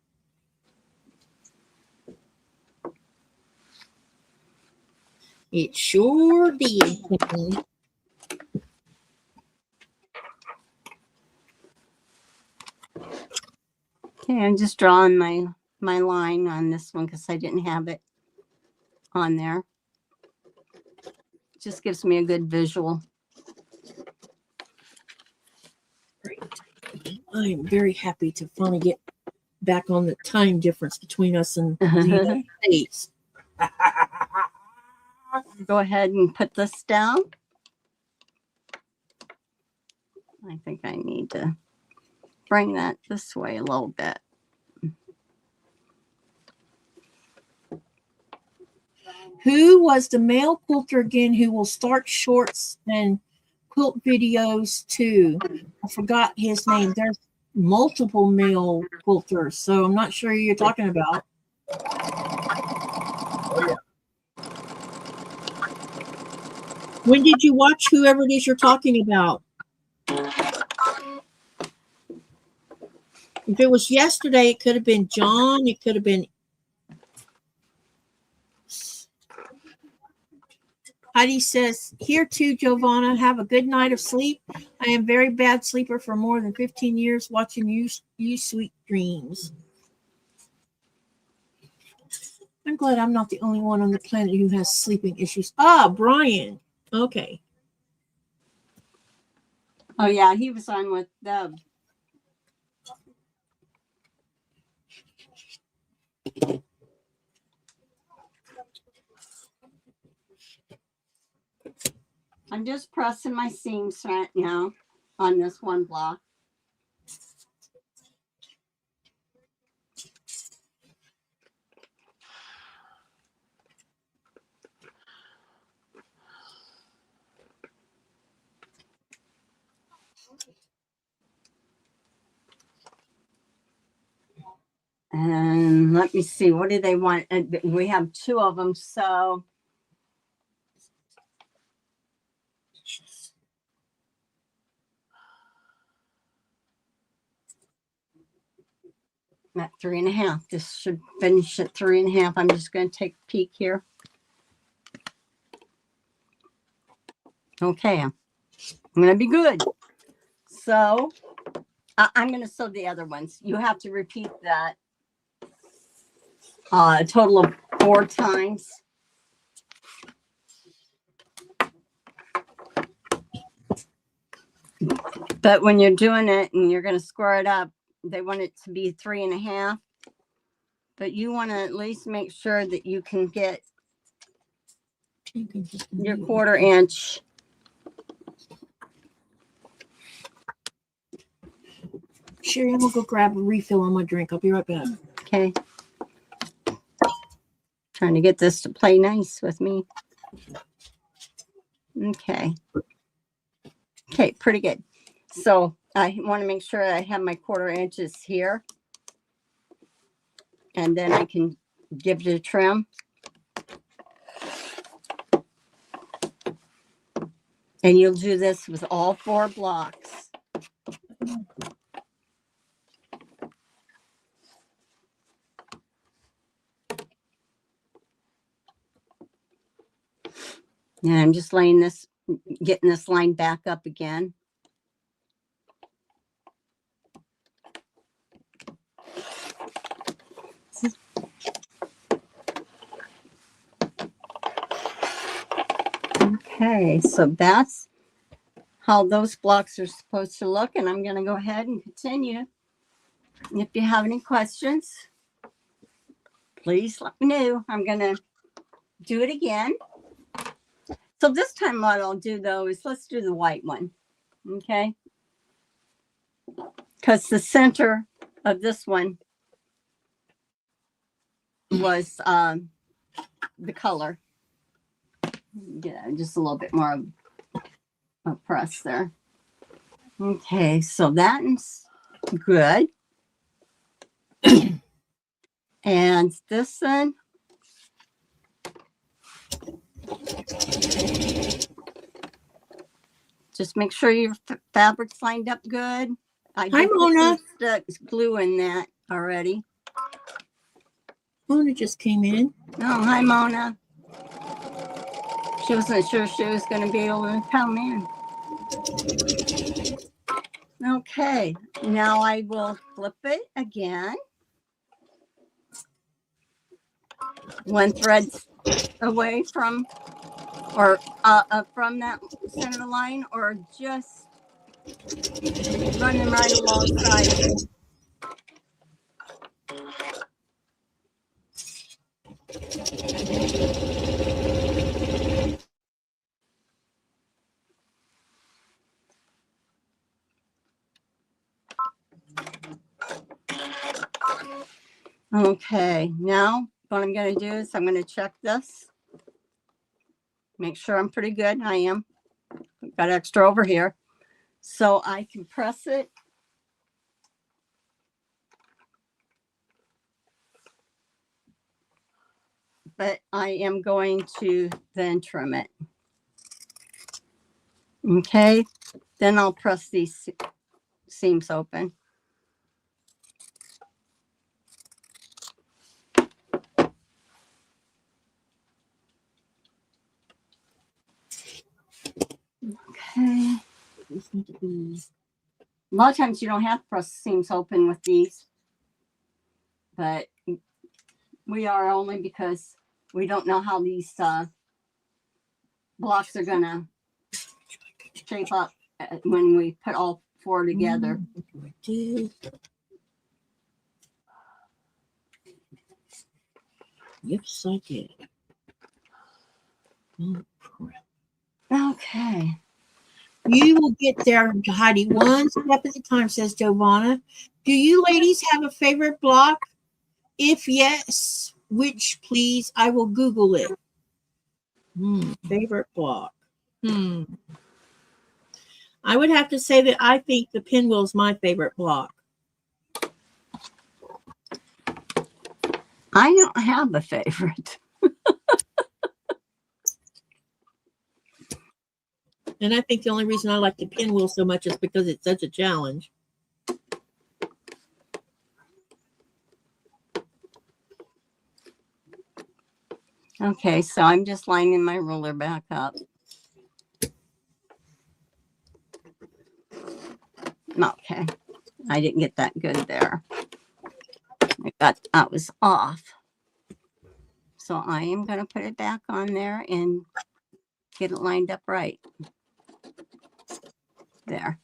It sure did. Okay, I'm just drawing my line on this one because I didn't have it on there. Just gives me a good visual. I am very happy to finally get back on the time difference between us and the United States. Go ahead and put this down. I think I need to bring that this way a little bit. Who was the male quilter again who will start shorts and quilt videos too? I forgot his name. There's multiple male quilters, so I'm not sure who you're talking about. Oh, yeah. When did you watch whoever it is you're talking about? If it was yesterday, it could have been John. It could have been. Heidi says, here too, Giovanna, have a good night of sleep. I am very bad sleeper for more than 15 years watching you sweet dreams. I'm glad I'm not the only one on the planet who has sleeping issues. Ah, Brian. Okay. Oh yeah, he was on with Deb. I'm just pressing my seams right now on this one block. And let me see, what do they want? We have two of them, so at 3.5. This should finish at 3.5. I'm just going to take a peek here. Okay, I'm going to be good. So I'm going to sew the other ones. You have to repeat that a total of 4 times. But when you're doing it and you're going to square it up, they want it to be 3.5. But you want to at least make sure that you can get your 1/4 inch. Sherry, I'm going to go grab a refill on my drink. I'll be right back. Okay. Trying to get this to play nice with me. Okay. Okay, pretty good. So I want to make sure I have my 1/4 inches here. And then I can give it a trim. And you'll do this with all 4 blocks. And I'm just laying this, getting this line back up again. Okay, so that's how those blocks are supposed to look. And I'm going to go ahead and continue. If you have any questions, please let me know. I'm going to do it again. So this time what I'll do though is let's do the white one. Okay. Because the center of this one was the color. Yeah, just a little bit more of a press there. Okay, so that's good. And this one, just make sure your fabric's lined up good. Hi, Mona. Stuck glue in that already. Mona just came in. Oh, hi, Mona. She wasn't sure she was going to be able to come in. Okay, now I will flip it again. One thread away from, or from that center line, or just running right alongside of it. Okay, now what I'm going to do is I'm going to check this. Make sure I'm pretty good. I am. Got extra over here. So I can press it. But I am going to then trim it. Okay, then I'll press these seams open. Okay. A lot of times you don't have to press seams open with these, but we are only because we don't know how these blocks are going to shape up when we put all four together. Yes, I did. Oh, crap. Okay. You will get there, Heidi, one step at a time, says Giovanna. Do you ladies have a favorite block? If yes, which, please? I will Google it. Favorite block. I would have to say that I think the pinwheel is my favorite block. I don't have a favorite. And I think the only reason I like the pinwheel so much is because it's such a challenge. Okay, so I'm just lining my ruler back up. Okay, I didn't get that good there. I was off. So I am going to put it back on there and get it lined up right. There.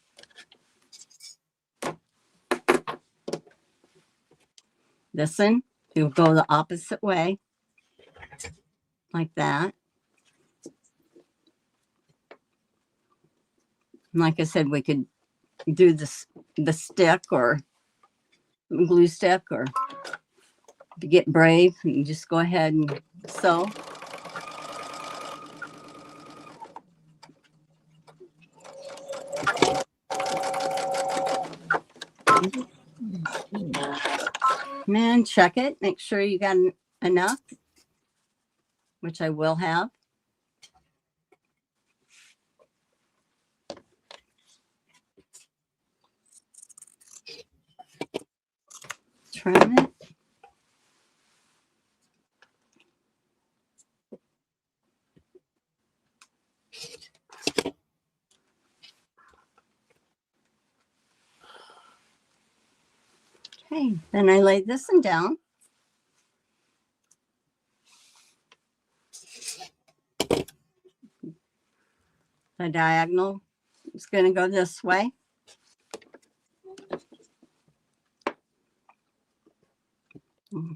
This one, you'll go the opposite way, like that. And like I said, we could do this, the stick or glue stick, or if you get brave, you just go ahead and sew. Man, check it. Make sure you got enough, which I will have. Trim it. Okay, then I lay this one down. The diagonal is going to go this way.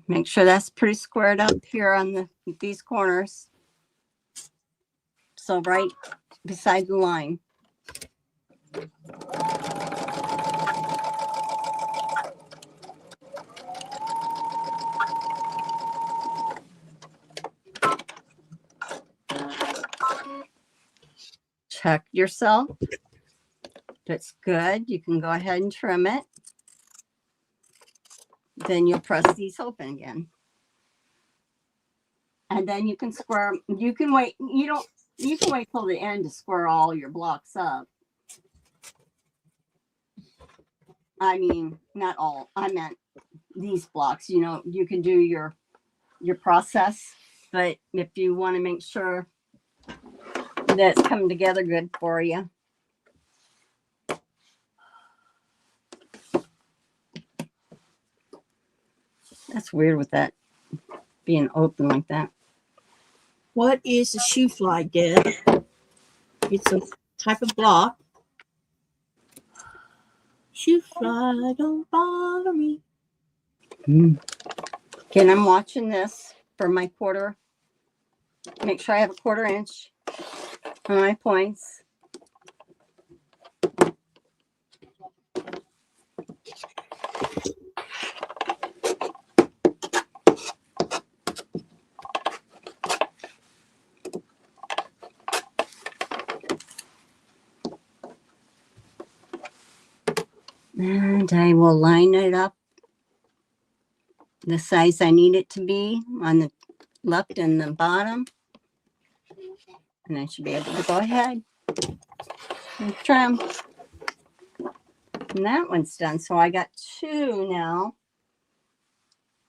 Make sure that's pretty squared up here on these corners. So right beside the line. Check yourself. If it's good, you can go ahead and trim it. Then you'll press these open again. And then you can square, you can wait, you can wait till the end to square all your blocks up. I mean, not all, I meant these blocks, you can do your process, but if you want to make sure that's come together good for you. That's weird with that being open like that. What is a shoe fly, Deb? It's a type of block. Shoe fly, don't bother me. Okay, and I'm watching this for my quarter. Make sure I have a 1/4 inch on my points. And I will line it up the size I need it to be on the left and the bottom. And I should be able to go ahead and trim. And that one's done. So I got 2 now.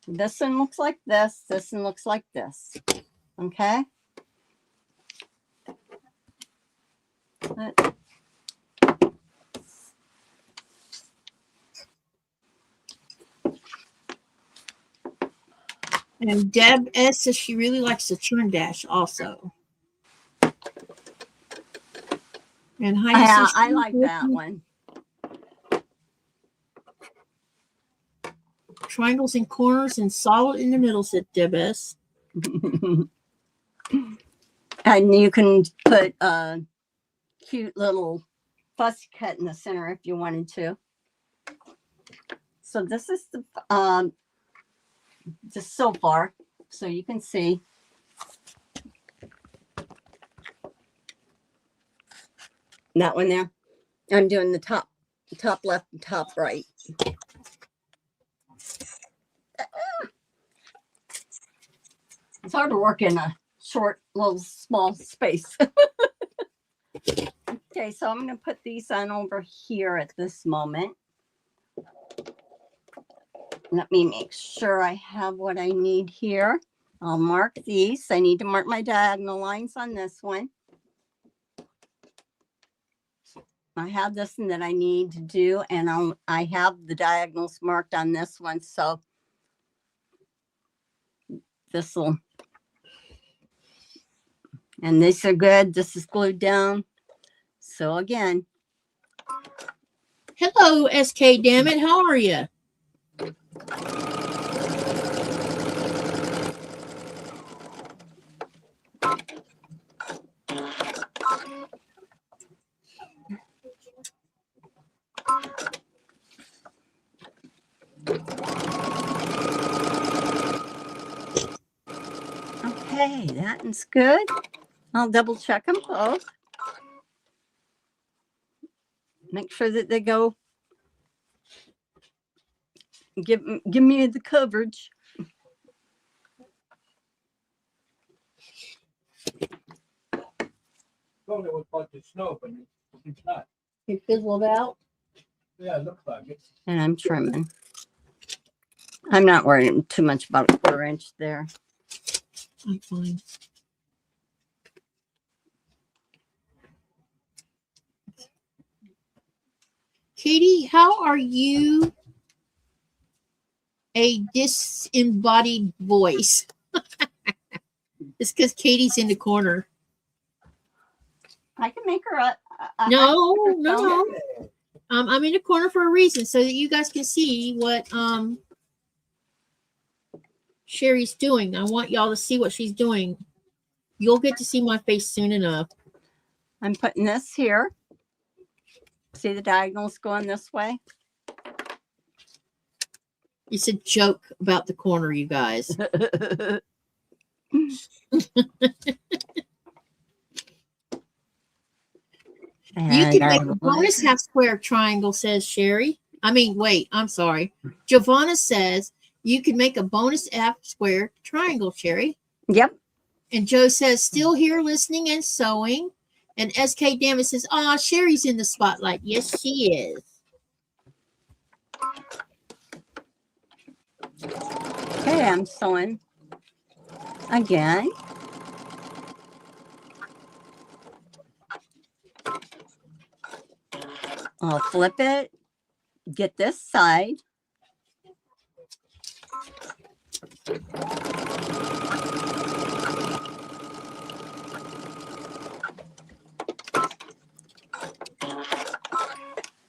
This one looks like this. This one looks like this. Okay. But And Deb S says she really likes the churn dash also. And Heidi yeah, says I like that one. triangles and corners and solid in the middle, said Deb S. And you can put a cute little fussy cut in the center if you wanted to. So this is the just so far, so you can see. That one there. I'm doing the top left and top right. It's hard to work in a short, little, small space. Okay, so I'm going to put these on over here at this moment. Let me make sure I have what I need here. I'll mark these. I need to mark my diagonal lines on this one. I have this one that I need to do, and I have the diagonals marked on this one. So this will, and these are good. This is glued down. So again. Hello, SK, damn it. How are you? Okay, that is good. I'll double check them both. Make sure that they go. Give me the coverage. Thought it was about to snow, but it's not. You fizzled out? Yeah, it looks like it. And I'm trimming. I'm not worried too much about a 1/4 inch there. I'm fine. Katie, how are you a disembodied voice? It's because Katie's in the corner. I can make her up. No. I'm in the corner for a reason, so that you guys can see what Sherry's doing. I want y'all to see what she's doing. You'll get to see my face soon enough. I'm putting this here. See the diagonals going this way? It's a joke about the corner, you guys. You can make a bonus half square triangle, says Sherry. I'm sorry. Giovanna says you can make a bonus half square triangle, Sherry. Yep. And Joe says, still here listening and sewing. And SK Dammit says, Sherry's in the spotlight. Yes, she is. Okay, I'm sewing again. I'll flip it, get this side.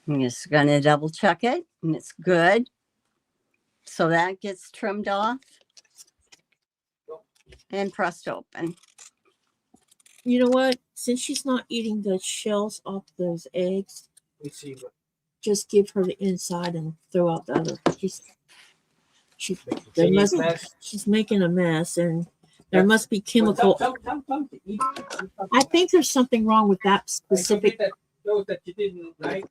I'm just going to double check it, and it's good. So that gets trimmed off and pressed open. You know what? Since she's not eating the shells off those eggs, We see what just give her the inside and throw out the other. She there Any must mess? she's making a mess, and there must be chemical. Come to eat. I think there's something wrong with that Like, go specific. get those that you didn't like.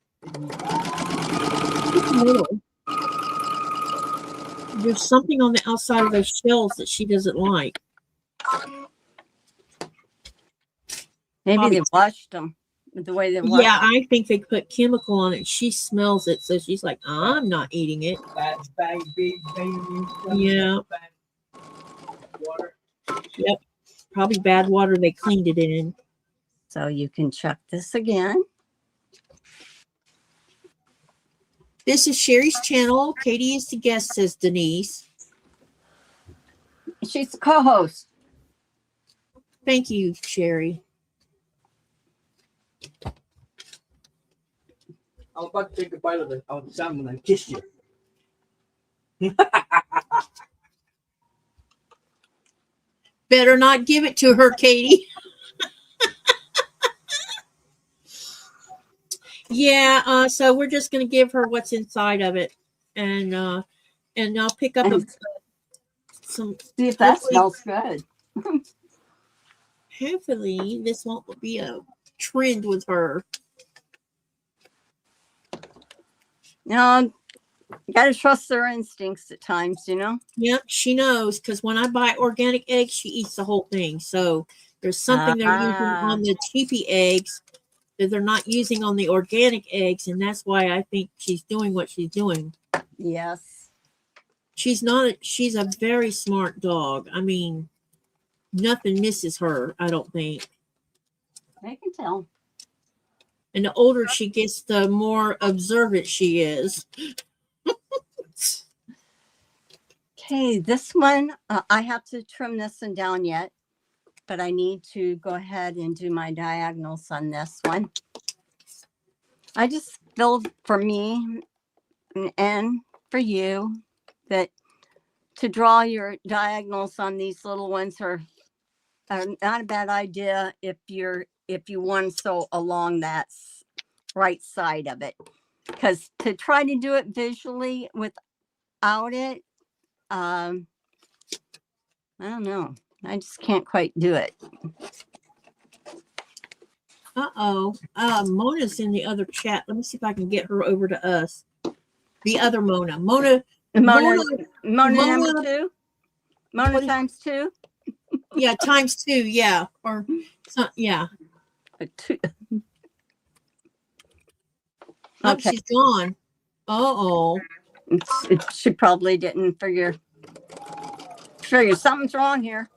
There's something on the outside of those shells that she doesn't like. Maybe Bobby. they washed them the way they washed Yeah, them. I think they put chemical on it. She smells it, so she's like, I'm not eating it. Bad, big, Yeah. Water. Yep. Probably bad water they cleaned it in. So you can check this again. This is Sherry's channel. Katie is the guest, says Denise. She's the co-host. Thank you, Sherry. I was about to take a bite of the salmon and kiss you. Better not give it to her, Katie. Yeah, so we're just going to give her what's inside of it. And I'll pick up some. See if that smells good. Hopefully, this won't be a trend with her. You know, you gotta trust their instincts at times, you know? Yep, she knows, because when I buy organic eggs, she eats the whole thing. So there's something they're using on the cheapy eggs that they're not using on the organic eggs, and that's why I think she's doing what she's doing. Yes. She's a very smart dog. I mean, nothing misses her, I don't think. I can tell. And the older she gets, the more observant she is. Okay, this one, I have to trim this one down yet, but I need to go ahead and do my diagonals on this one. I just feel for me and for you that to draw your diagonals on these little ones are not a bad idea if you want to sew along that right side of it, because to try to do it visually without it, I don't know. I just can't quite do it. Mona's in the other chat. Let me see if I can get her over to us. The other Mona. Mona Mona Mona- number 2? Mona times 2? Yeah, times 2. Yeah. Or, yeah. Two. Oh, Okay. she's gone. Uh-oh. She probably didn't figure something's wrong here.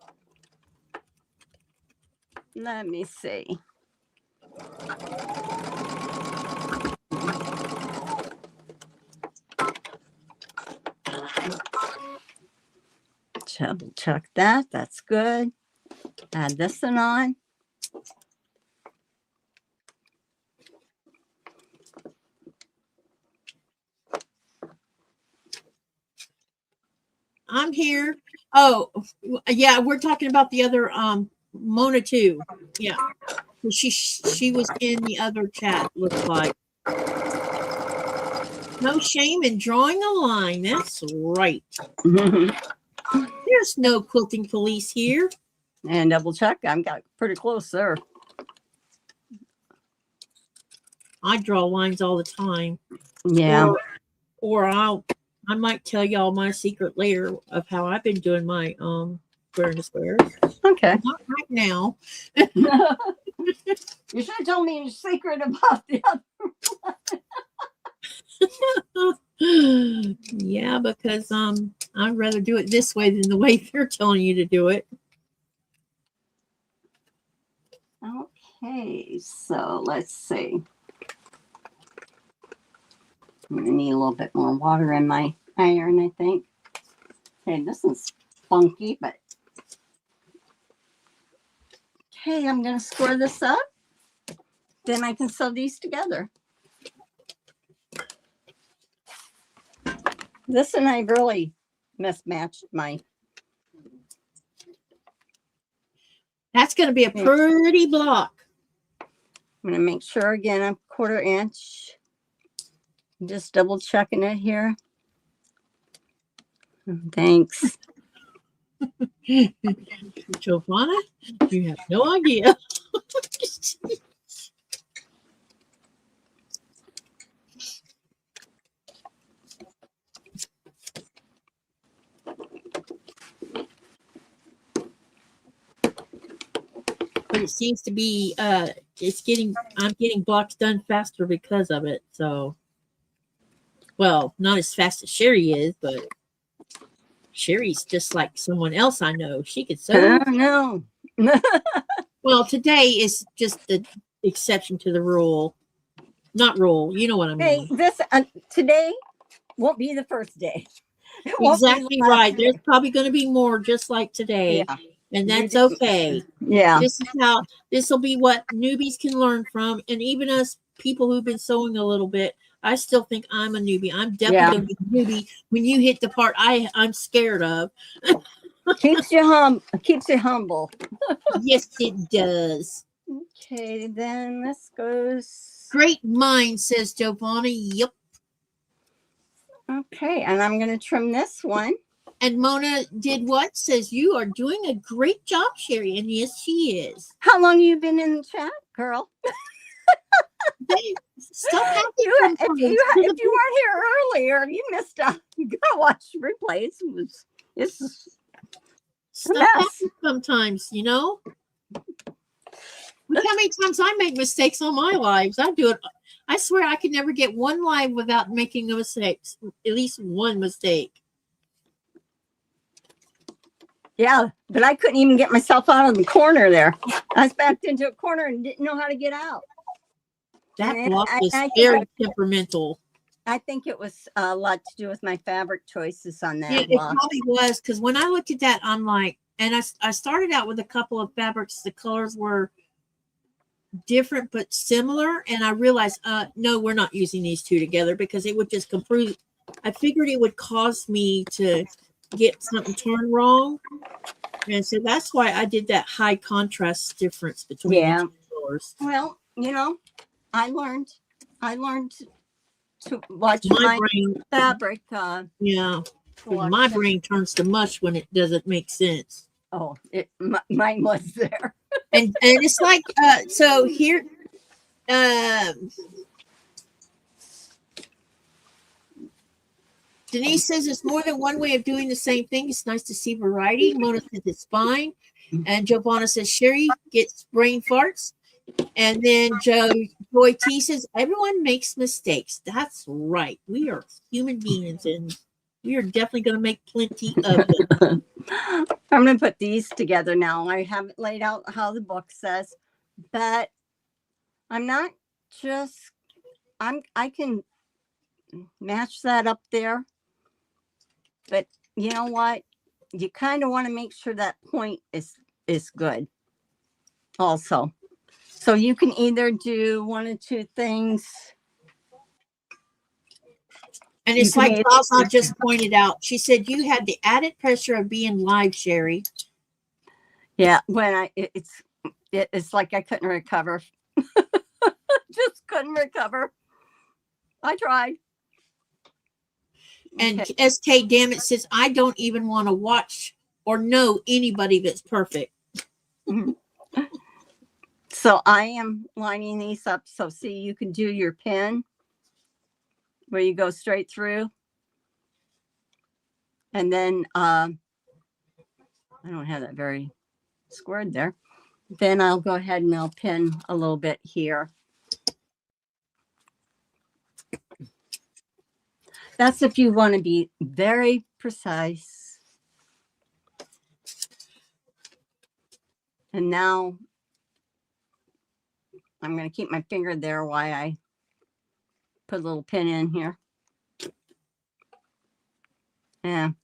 Let me see. Check that. That's good. Add this one on. I'm here. Oh, yeah, we're talking about the other Mona too. Yeah. She was in the other chat, looks like. No shame in drawing a line. That's right. There's no quilting police here. And double check. I'm got pretty close there. I draw lines all the time. Yeah. Or I might tell y'all my secret later of how I've been doing my square and squares. Okay. Not right now. You should have told me your secret about the other. Yeah, because I'd rather do it this way than the way they're telling you to do it. Okay, so let's see. I'm gonna need a little bit more water in my iron, I think. Okay, this is funky, but okay, I'm gonna score this up. Then I can sew these together. This and I really mismatched my. That's going to be a pretty block. I'm gonna make sure again I'm 1/4 inch. I'm just double checking it here. Thanks. Giovanna, you have no idea. But it seems to be I'm getting blocks done faster because of it. So, well, not as fast as Sherry is, but Sherry's just like someone else I know. She could sew. No. Well, today is just the exception to the rule. Not rule, you know what I Hey, mean. this today won't be the first day. It won't be the Exactly last right. day. There's probably going to be more just like today. Yeah. And You that's just- okay. Yeah. This will be what newbies can learn from. And even us people who've been sewing a little bit, I still think I'm a newbie. I'm definitely going to be a newbie when you hit the part I'm scared of. Keeps you humble. Yes, it does. Okay, then this goes. Great mind, says Giovanna. Yep. Okay, and I'm gonna trim this one. And Mona did what? Says you are doing a great job, Sherry. And yes, she is. How long you been in the chat, girl? Stuff happens If sometimes. you weren't here earlier, you missed out. You gotta watch replays. It's Stuff mess. happens sometimes, you know. Look how many times I make mistakes on my lives. I do it. I swear I could never get one live without making a mistake. At least one mistake. Yeah, but I couldn't even get myself out of the corner there. I was backed into a corner and didn't know how to get out. That And block was I very temperamental. I think it was a lot to do with my fabric choices on that It block. probably was, because when I looked at that, I'm like, and I started out with a couple of fabrics. The colors were different but similar, and I realized, no, we're not using these two together because it would just complete. I figured it would cause me to get something torn wrong, and so that's why I did that high contrast difference between the two colors. Well, you know, I learned to watch My my brain, fabric. yeah, Watch my that. brain turns to mush when it doesn't make sense. Oh, mine was there. And it's like so here Denise says it's more than one way of doing the same thing. It's nice to see variety. Mona says it's fine. And Giovanna says Sherry gets brain farts. And then Joy T says everyone makes mistakes. That's right. We are human beings and we are definitely going to make plenty of them. I'm going to put these together now. I haven't laid out how the book says, but I'm not just, I can match that up there. But you know what? You kind of want to make sure that point is good also. So you can either do one or two things. And it's like Zaza just pointed out. She said you had the added pressure of being live, Sherry. Yeah, when it's like I couldn't recover. Just couldn't recover. I tried. And Okay. SK Dammit says I don't even want to watch or know anybody that's perfect. So I am lining these up. So see, you can do your pin where you go straight through. And then I don't have that very squared there. Then I'll go ahead and I'll pin a little bit here. That's if you want to be very precise. And now I'm going to keep my finger there while I put a little pin in here. Yeah, if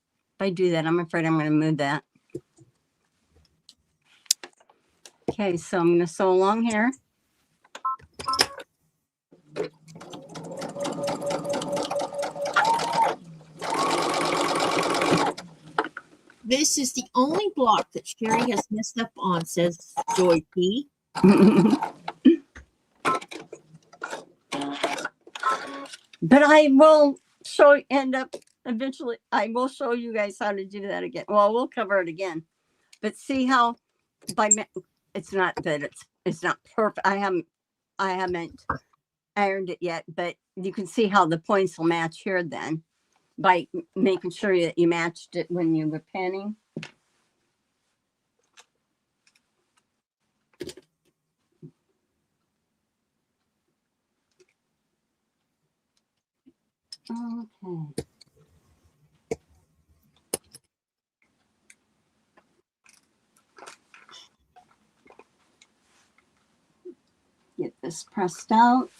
I do that, I'm afraid I'm going to move that. Okay, so I'm going to sew along here. This is the only block that Sherry has messed up on, says Joy P. But I will eventually, I will show you guys how to do that again. Well, we'll cover it again. But see how it's not that it's not perfect. I haven't ironed it yet, but you can see how the points will match here then by making sure that you matched it when you were pinning. Okay. Get this pressed out.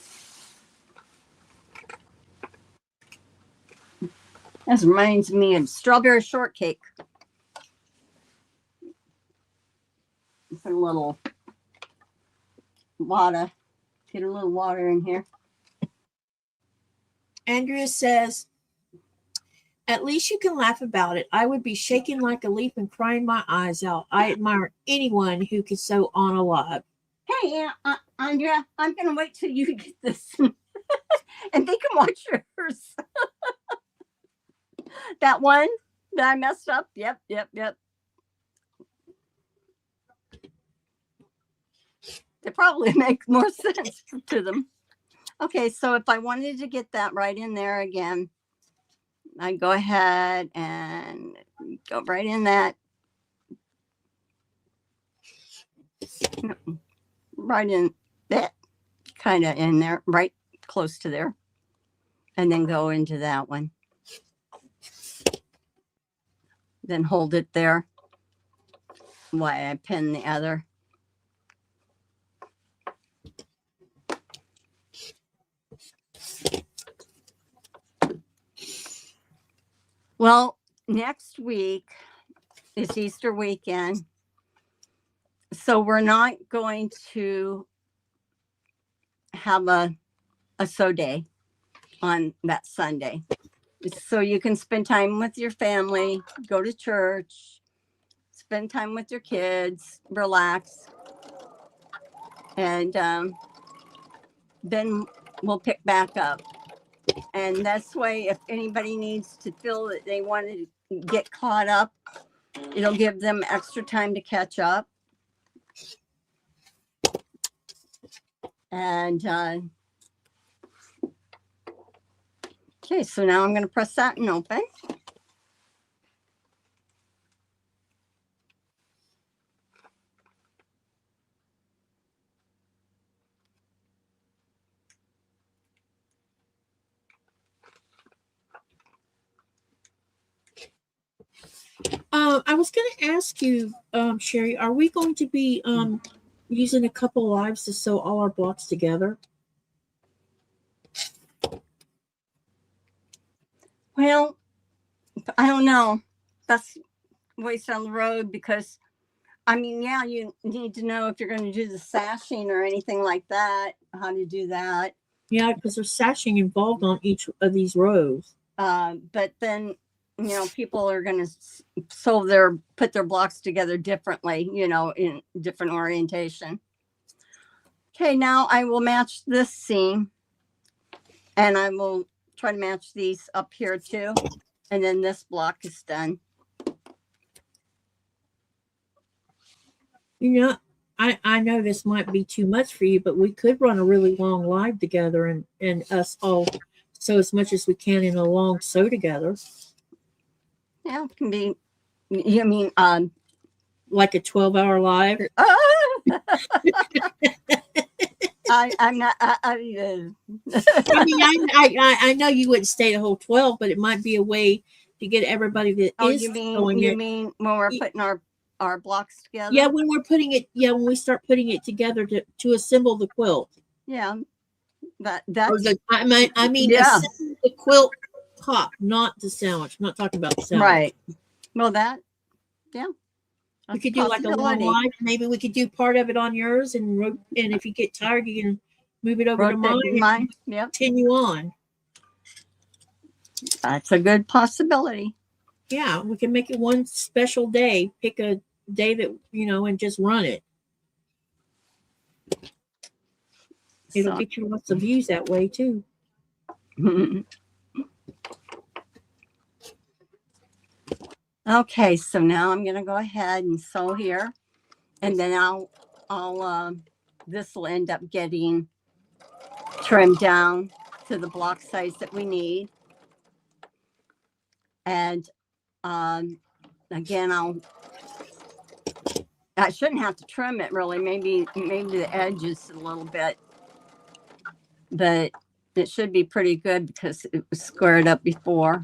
This reminds me of strawberry shortcake. Put a little water. Get a little water in here. Andrea says, at least you can laugh about it. I would be shaking like a leaf and crying my eyes out. I admire anyone who can sew on a log. Hey, Andrea, I'm going to wait till you get this and they can watch yours. That one that I messed up. Yep. They probably make more sense to them. Okay, so if I wanted to get that right in there again, I go ahead and go right in that. Right in that, kind of in there, right close to there. And then go into that one. Then hold it there while I pin the other. Well, next week is Easter weekend. So we're not going to have a sew day on that Sunday. So you can spend time with your family, go to church, spend time with your kids, relax. And then we'll pick back up. And that's way, if anybody needs to feel that they want to get caught up, it'll give them extra time to catch up. And okay, so now I'm going to press that and open. I was going to ask you, Sherry, are we going to be using a couple lives to sew all our blocks together? Well, I don't know. That's ways down the road because, I mean, yeah, you need to know if you're going to do the sashing or anything like that, how to do that. Yeah, because there's sashing involved on each of these rows. But then, you know, people are going to put their blocks together differently, you know, in different orientation. Okay, now I will match this seam and I will try to match these up here too. And then this block is done. You know, I know this might be too much for you, but we could run a really long live together and us all sew as much as we can in a long sew together. Yeah, it can be, you mean, like a 12-hour live? I'm not, I mean, I know you wouldn't stay the whole 12, but it might be a way to get everybody that is you going mean when we're putting our blocks together? Yeah, when we start putting it together to assemble the quilt. Yeah, I mean, yeah. assemble the quilt top, not the sandwich. I'm not talking about the sandwich. Right. Well, yeah. We That's could do like a long possibility. line. Maybe we could do part of it on yours, and if you get tired, you can move it over to Rotate mine mine. and Yep. continue on. That's a good possibility. Yeah, we can make it one special day. Pick a day that, and just run it. It'll get you lots of views that way too. Okay, so now I'm gonna go ahead and sew here, and then this will end up getting trimmed down to the block size that we need. And again, I shouldn't have to trim it really. Maybe the edges a little bit, but it should be pretty good because it was squared up before.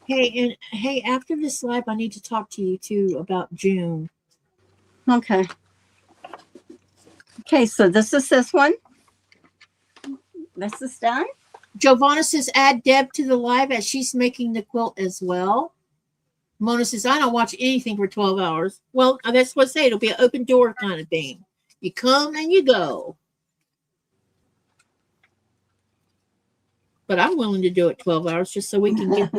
Hey, after this live, I need to talk to you too about June. Okay. Okay, so this is this one. This is done. Giovanna says add Deb to the live as she's making the quilt as well. Mona says, I don't watch anything for 12 hours. Well, that's what I say. It'll be an open door kind of thing. You come and you go. But I'm willing to do it 12 hours just so we can get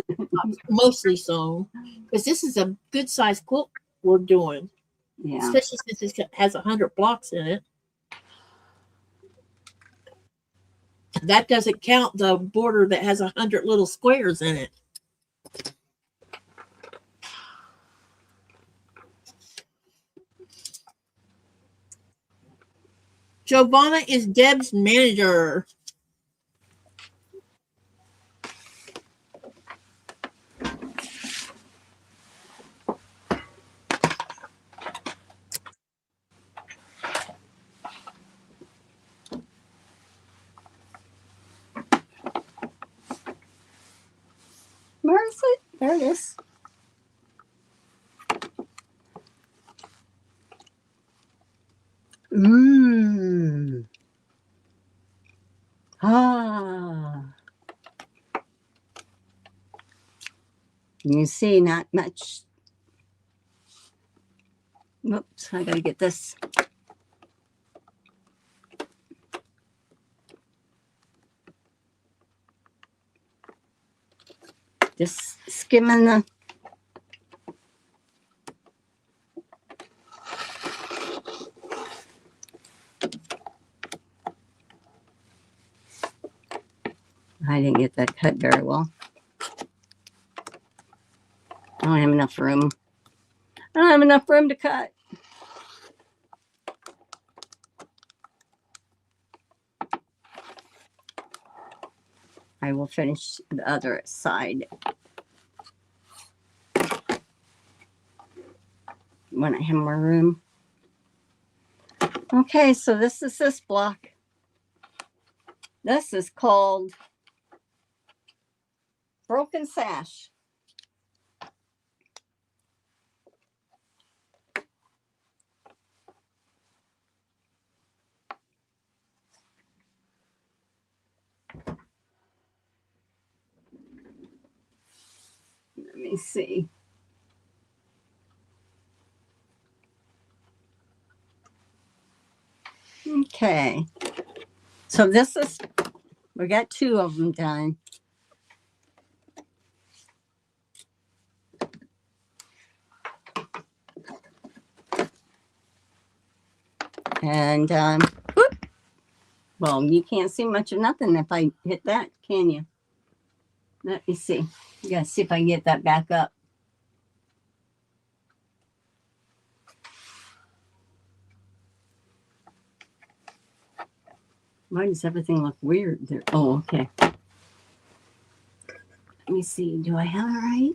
mostly sewn. Because this is a good sized quilt we're doing. Yeah. Especially since it has 100 blocks in it. That doesn't count the border that has 100 little squares in it. Giovanna is Deb's manager. Where is it? There it is. You see, not much. Oops, I gotta get this. Just skimming the. I didn't get that cut very well. I don't have enough room. I don't have enough room to cut. I will finish the other side when I have more room. Okay, so this is this block. This is called Broken Sash. Let me see. Okay. So this is, we got 2 of them done. And, well, you can't see much of nothing if I hit that, can you? Let me see. You gotta see if I can get that back up. Why does everything look weird there? Oh, okay. Let me see. Do I have it right?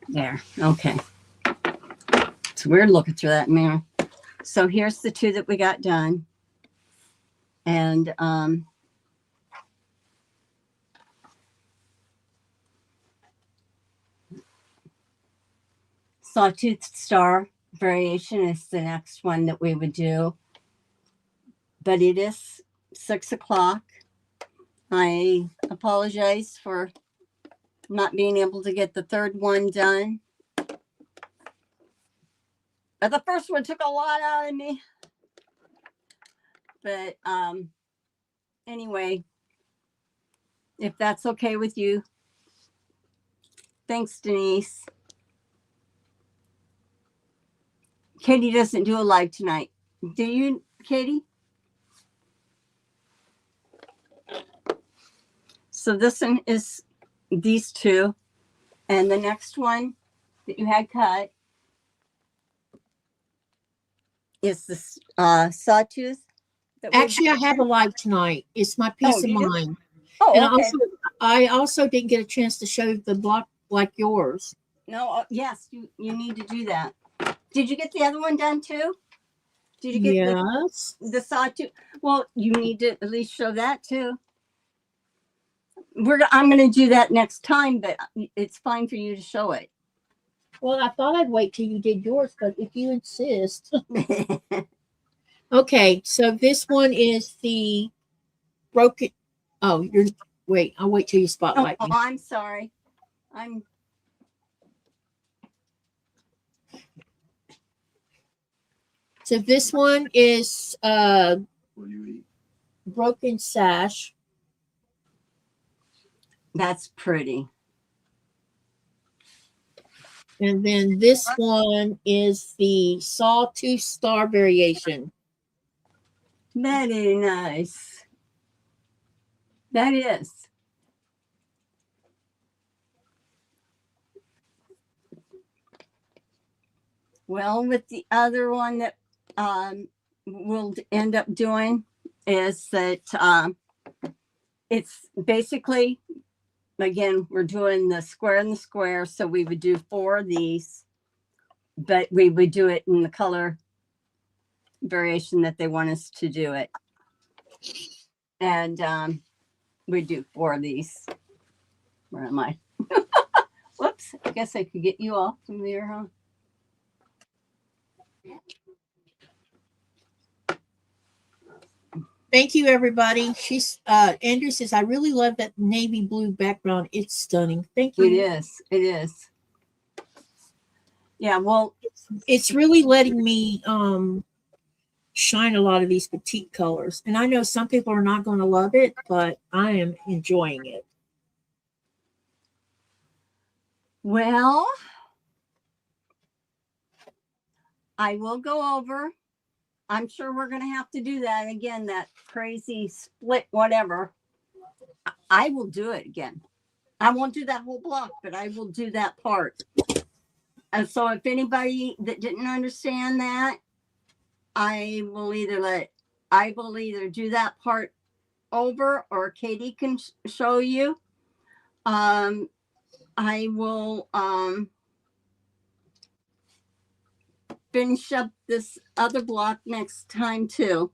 There. Okay. It's weird looking through that mirror. So here's the 2 that we got done. And Sawtooth Star variation is the next one that we would do. But it is 6 o'clock. I apologize for not being able to get the third one done. But the first one took a lot out of me. But anyway, if that's okay with you. Thanks, Denise. Katie doesn't do a live tonight. Do you, Katie? So this one is these two. And the next one that you had cut is this sawtooth. Actually, I have a live tonight. It's my peace of you do? mind. Oh, And okay. I also didn't get a chance to show the block like yours. No, yes, you need to do that. Did you get the other one done too? Did you get Yes. the sawtooth? Well, you need to at least show that too. I'm going to do that next time, but it's fine for you to show it. Well, I thought I'd wait till you did yours, but if you insist. Okay, so this one is the broken. Oh, wait, I'll wait till you spotlight me. I'm sorry. So this one is broken sash. That's pretty. And then this one is the sawtooth star variation. Very nice. That is. Well, with the other one that we'll end up doing is that it's basically, again, we're doing the square and the square. So we would do 4 of these, but we would do it in the color variation that they want us to do it. And we do 4 of these. Where am I? Whoops. I guess I could get you off from there, huh? Thank you, everybody. Andrew says, I really love that navy blue background. It's stunning. Thank you. It is. It is. Yeah, well, it's really letting me shine a lot of these petite colors. And I know some people are not going to love it, but I am enjoying it. Well, I will go over. I'm sure we're going to have to do that again, that crazy split, whatever. I will do it again. I won't do that whole block, but I will do that part. And so if anybody that didn't understand that, I will either do that part over, or Katie can show you. I will finish up this other block next time too.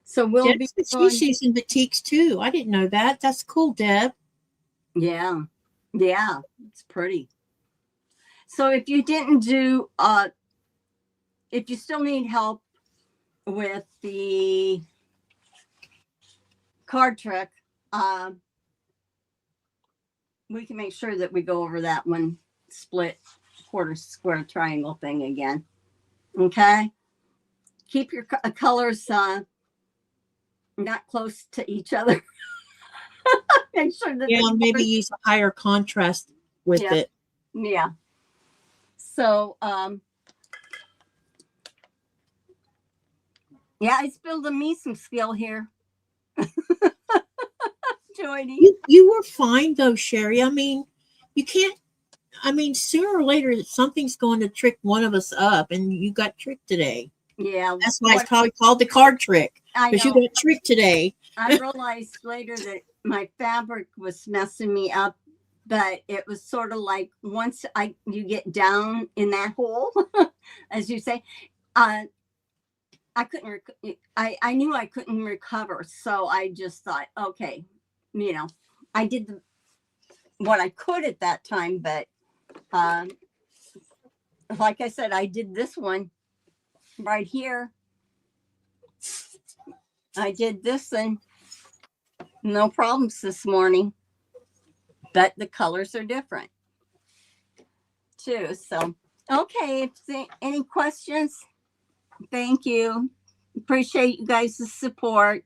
So we'll be she's using batiks too. I didn't know that. That's cool, Deb. Yeah, it's pretty. So if you didn't do, if you still need help with the card trick, we can make sure that we go over that one split quarter square triangle thing again. Okay. Keep your colors not close to each other. Make sure that maybe use a higher contrast with it. Yeah. So yeah, it's building me some skill here. Joining. You were fine though, Sherry. I mean, you can't. I mean, sooner or later, something's going to trick one of us up, and you got tricked today. Yeah, that's why it's probably called the card trick, because you got tricked today. I realized later that my fabric was messing me up, but it was sort of like once you get down in that hole, as you say, I couldn't, I knew I couldn't recover. So I just thought, okay, I did what I could at that time, but like I said, I did this one right here. I did this and no problems this morning, but the colors are different too. So, okay. If any questions, thank you. Appreciate you guys' support.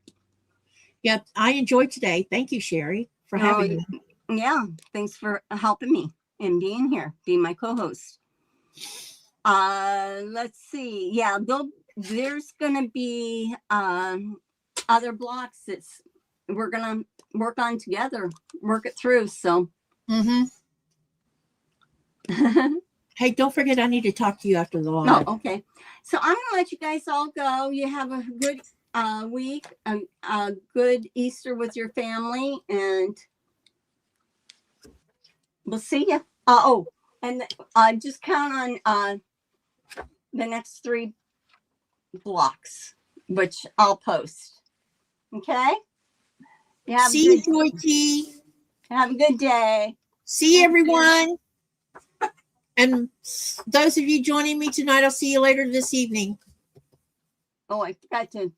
Yep, I enjoyed today. Thank you, Sherry, for having me. Yeah, thanks for helping me and being here, being my co-host. Let's see. Yeah, there's gonna be other blocks that we're gonna work on together, work it through. So Hey, don't forget I need to talk to you after the no, live. okay. So I'm gonna let you guys all go. You have a good week, a good Easter with your family, and we'll see you. And just count on the next 3 blocks, which I'll post. Okay? See you, Joy T. Have a good day. See everyone. And those of you joining me tonight, I'll see you later this evening. Oh, I forgot to